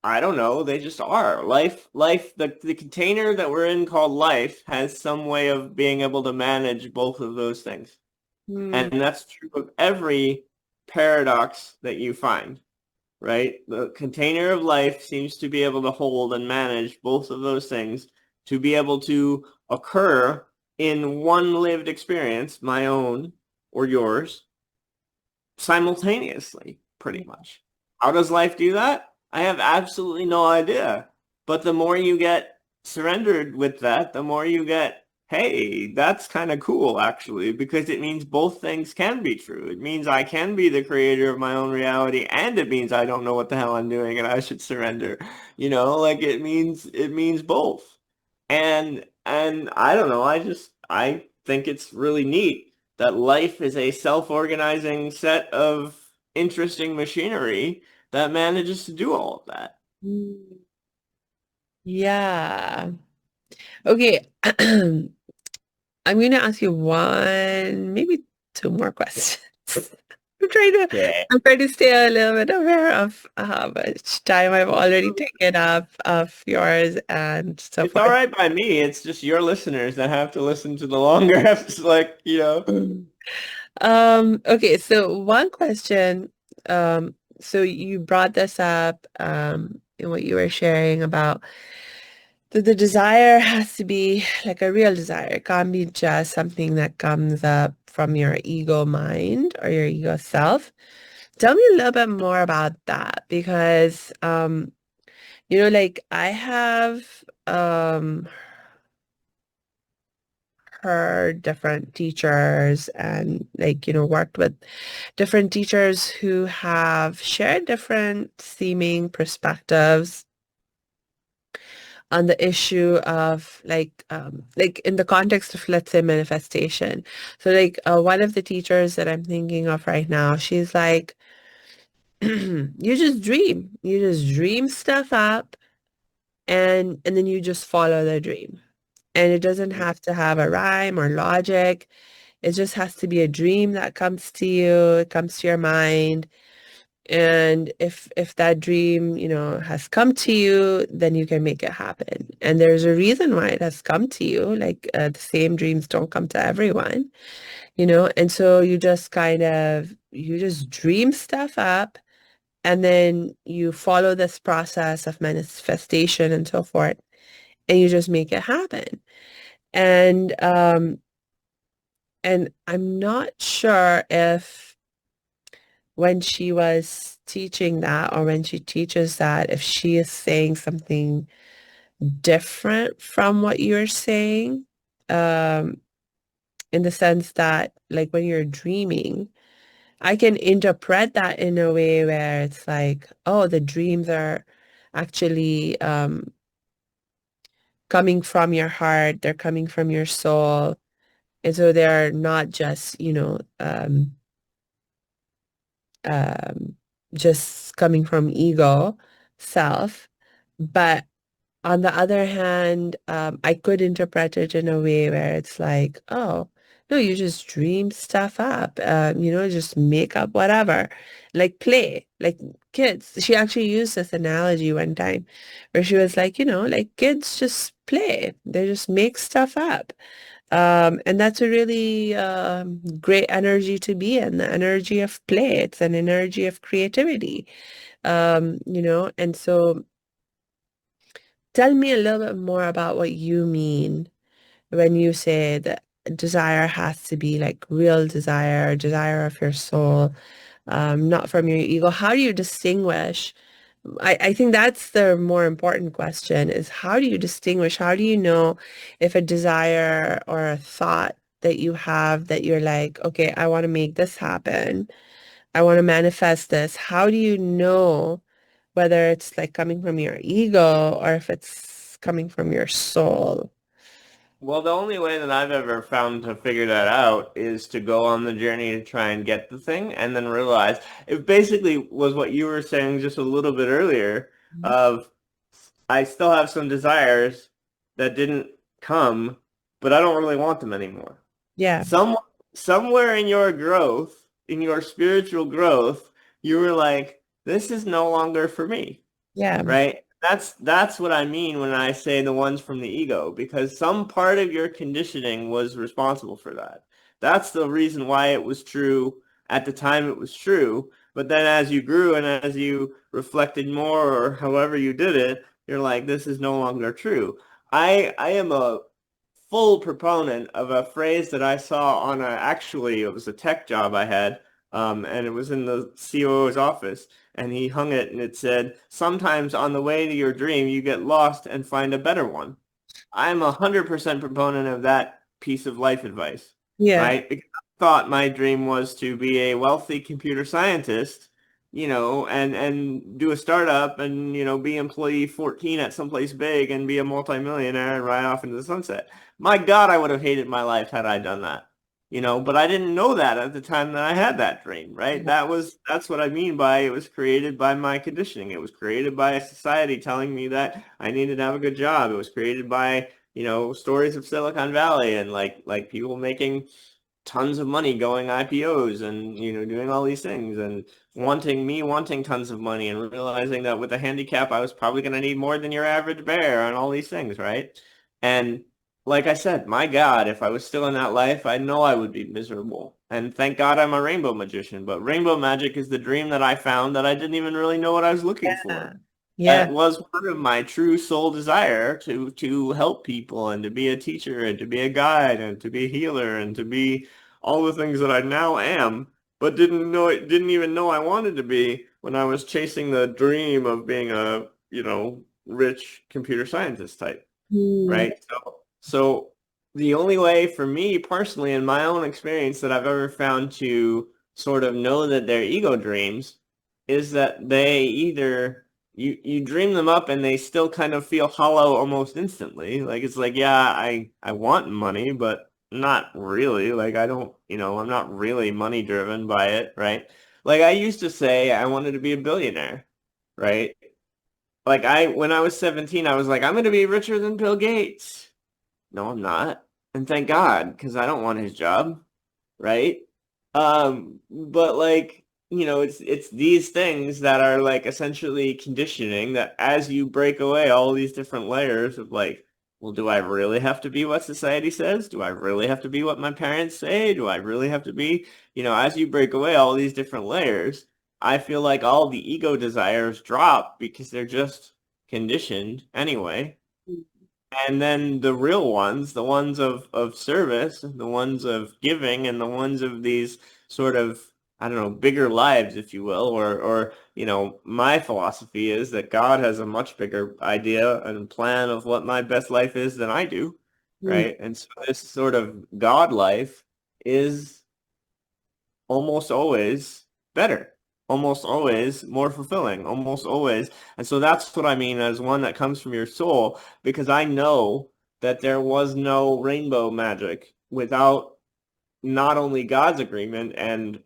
I don't know, they just are. The container that we're in called life has some way of being able to manage both of those things. hmm, And that's true of every paradox that you find, right? The container of life seems to be able to hold and manage both of those things to be able to occur in one lived experience, my own or yours, simultaneously, pretty much. How does life do that? I have absolutely no idea. But the more you get surrendered with that, the more you get, hey, that's kind of cool, actually, because it means both things can be true. It means I can be the creator of my own reality, and it means I don't know what the hell I'm doing and I should surrender. Like it means both. And I don't know, I think it's really neat that life is a self-organizing set of interesting machinery that manages to do all of that. hmm, yeah. Okay. I'm going to ask you one, maybe two more questions. I'm trying to, Okay. I'm trying to stay a little bit aware of how much time I've already taken up of yours and so It's all forth. right by me. It's just your listeners that have to listen to the longer episodes, Okay, so one question, so you brought this up in what you were sharing about the desire has to be like a real desire. It can't be just something that comes up from your ego mind or your ego self. Tell me a little bit more about that because like I have heard different teachers and like, worked with different teachers who have shared different seeming perspectives on the issue of like in the context of, let's say, manifestation. So like one of the teachers that I'm thinking of right now, she's like, you just dream. You just dream stuff up and then you just follow the dream. And it doesn't have to have a rhyme or logic. It just has to be a dream that comes to you, it comes to your mind. And if that dream, has come to you, then you can make it happen. And there's a reason why it has come to you. Like the same dreams don't come to everyone, And so you just dream stuff up and then you follow this process of manifestation and so forth, and you just make it happen. And I'm not sure if when she was teaching that or when she teaches that, if she is saying something different from what you're saying, um, in the sense that like when you're dreaming, I can interpret that in a way where it's like, oh, the dreams are actually coming from your heart, they're coming from your soul. And so they're not just, um, just coming from ego self. But on the other hand, I could interpret it in a way where it's like, oh, no, you just dream stuff up, just make up whatever, like play, like kids. She actually used this analogy one time where she was like, like kids just play, they just make stuff up. And that's a really great energy to be in, the energy of play. It's an energy of creativity, and so tell me a little bit more about what you mean when you say that desire has to be like real desire, desire of your soul, not from your ego. How do you distinguish? I think that's the more important question is how do you distinguish? How do you know if a desire or a thought that you have that you're like, okay, I want to make this happen. I want to manifest this. How do you know whether it's like coming from your ego or if it's coming from your soul? Well, the only way that I've ever found to figure that out is to go on the journey to try and get the thing and then realize it basically was what you were saying just a little bit earlier of I still have some desires that didn't come, but I don't really want them anymore. Yeah. Some somewhere in your growth, in your spiritual growth, you were like, this is no longer for me. Yeah. Right? That's what I mean when I say the ones from the ego, because some part of your conditioning was responsible for that. That's the reason why it was true at the time it was true. But then as you grew and as you reflected more or however you did it, you're like, this is no longer true. I am a full proponent of a phrase that I saw on actually it was a tech job I had, and it was in the COO's office, and he hung it and it said, sometimes on the way to your dream, you get lost and find a better one. I'm 100% proponent of that piece of life advice, Yeah. right? Because I thought my dream was to be a wealthy computer scientist, and do a startup and, be employee 14 at someplace big and be a multimillionaire and ride off into the sunset. My God, I would have hated my life had I done that. But I didn't know that at the time that I had that dream, right? That's what I mean by it was created by my conditioning. It was created by a society telling me that I needed to have a good job. It was created by, stories of Silicon Valley and like people making tons of money going IPOs and, doing all these things and wanting tons of money and realizing that with a handicap, I was probably going to need more than your average bear and all these things, right? And like I said, my God, if I was still in that life, I know I would be miserable. And thank God I'm a rainbow magician. But rainbow magic is the dream that I found that I didn't even really know what I was looking Yeah. for. Yeah. That was part of my true soul desire to help people and to be a teacher and to be a guide and to be a healer and to be all the things that I now am, but didn't even know I wanted to be when I was chasing the dream of being a, rich computer scientist type, Hmm. right? So the only way for me personally, in my own experience, that I've ever found to sort of know that they're ego dreams is that they either you dream them up and they still kind of feel hollow almost instantly. Like it's like, yeah, I want money, but not really. Like I don't, I'm not really money driven by it, right? Like I used to say I wanted to be a billionaire, right? Like when I was 17, I was like, I'm going to be richer than Bill Gates. No, I'm not. And thank God, because I don't want his job, right? But like, it's these things that are like essentially conditioning that as you break away all these different layers of like, well, do I really have to be what society says? Do I really have to be what my parents say? Do I really have to be, as you break away all these different layers, I feel like all the ego desires drop because they're just conditioned anyway. And then the real ones, the ones of service, the ones of giving, and the ones of these sort of, I don't know, bigger lives, if you will, or my philosophy is that God has a much bigger idea and plan of what my best life is than I do, Mm, right? And so this sort of God life is almost always better, almost always more fulfilling, almost always. And so that's what I mean as one that comes from your soul, because I know that there was no rainbow magic without not only God's agreement and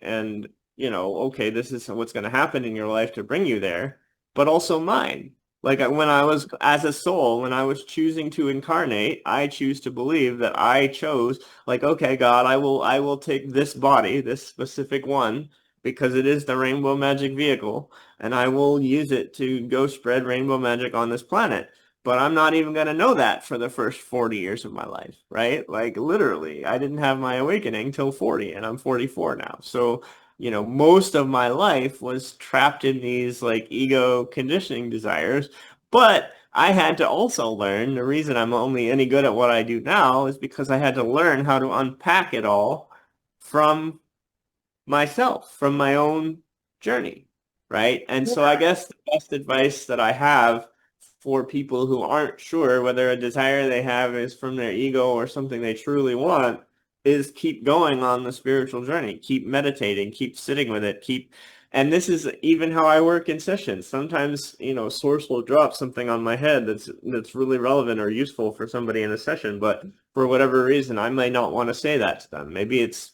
okay, this is what's going to happen in your life to bring you there, but also mine. Like when I was as a soul, when I was choosing to incarnate, I choose to believe that I chose like, okay, God, I will take this body, this specific one, because it is the rainbow magic vehicle, and I will use it to go spread rainbow magic on this planet. But I'm not even going to know that for the first 40 years of my life, right? Like literally, I didn't have my awakening till 40 and I'm 44 now. So, most of my life was trapped in these like ego conditioning desires. But I had to also learn, the reason I'm only any good at what I do now is because I had to learn how to unpack it all from myself, from my own journey, right? And so I guess the best advice that I have for people who aren't sure whether a desire they have is from their ego or something they truly want is keep going on the spiritual journey, keep meditating, keep sitting with it, and this is even how I work in sessions. Sometimes, Source will drop something on my head that's really relevant or useful for somebody in a session, but for whatever reason, I may not want to say that to them. Maybe it's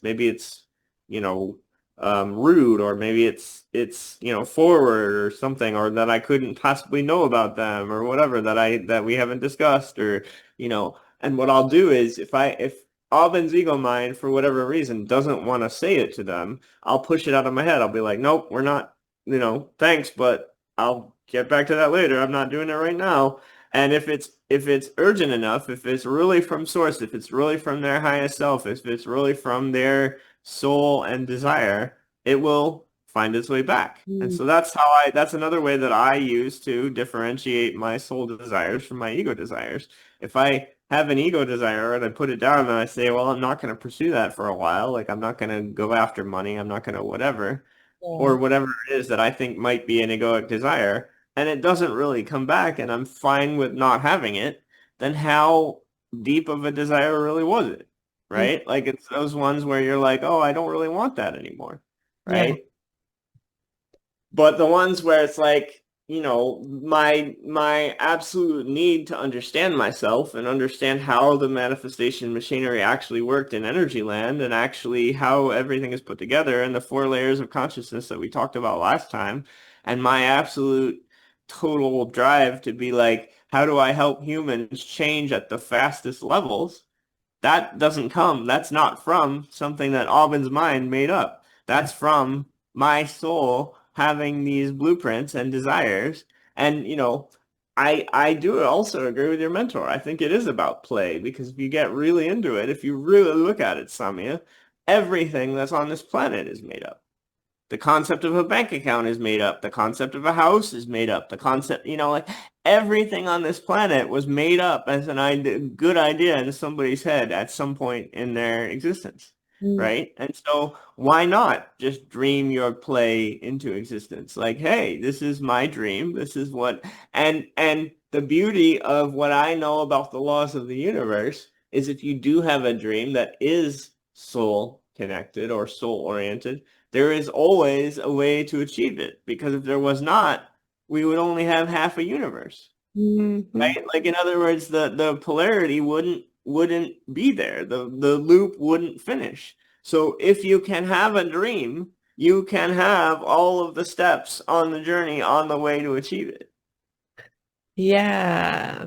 you know, rude, or maybe it's forward or something, or that I couldn't possibly know about them, or whatever that we haven't discussed, or and what I'll do is if Aubin's ego mind for whatever reason doesn't want to say it to them, I'll push it out of my head. I'll be like, nope, we're not, thanks, but I'll get back to that later. I'm not doing it right now. And if it's urgent enough, if it's really from source, if it's really from their highest self, if it's really from their soul and desire, it will find its way back. And mm, so that's another way that I use to differentiate my soul desires from my ego desires. If I have an ego desire and I put it down and I say, well, I'm not going to pursue that for a while, like I'm not going to go after money, I'm not going to whatever, yeah. or whatever it is that I think might be an egoic desire, and it doesn't really come back and I'm fine with not having it, then how deep of a desire really was it? Mm, Right? Like it's those ones where you're like, oh, I don't really want that anymore. yeah. Right? But the ones where it's like, my absolute need to understand myself and understand how the manifestation machinery actually worked in energy land, and actually how everything is put together, and the four layers of consciousness that we talked about last time, and my absolute total drive to be like, how do I help humans change at the fastest levels? That doesn't come. That's not from something that Aubin's mind made up. That's from my soul having these blueprints and desires. And, I do also agree with your mentor. I think it is about play, because if you get really into it, if you really look at it, Samia, everything that's on this planet is made up. The concept of a bank account is made up. The concept of a house is made up. The concept, like everything on this planet was made up as an idea, good idea in somebody's head at some point in their existence, Mm, right? And so why not just dream your play into existence? Like, hey, this is my dream. This is what, and the beauty of what I know about the laws of the universe is if you do have a dream that is soul connected or soul oriented, there is always a way to achieve it. Because if there was not, we would only have half a universe, Hmm. right? Like in other words, the polarity wouldn't be there. The loop wouldn't finish. So if you can have a dream, you can have all of the steps on the journey on the way to achieve it. Yeah.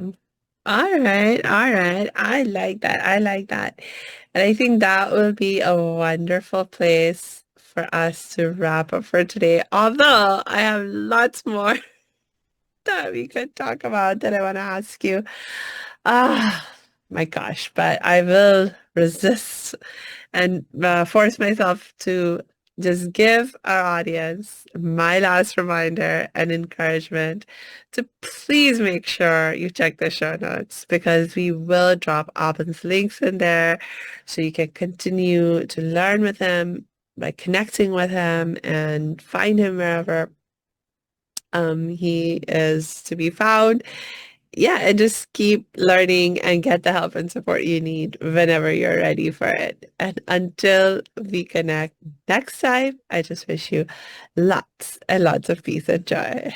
All right. All right. I like that. I like that. And I think that will be a wonderful place for us to wrap up for today. Although I have lots more that we could talk about that I want to ask you. Ah, my gosh, but I will resist and force myself to just give our audience my last reminder and encouragement to please make sure you check the show notes because we will drop Aubin's links in there so you can continue to learn with him by connecting with him and find him wherever he is to be found. Yeah, and just keep learning and get the help and support you need whenever you're ready for it. And until we connect next time, I just wish you lots and lots of peace and joy.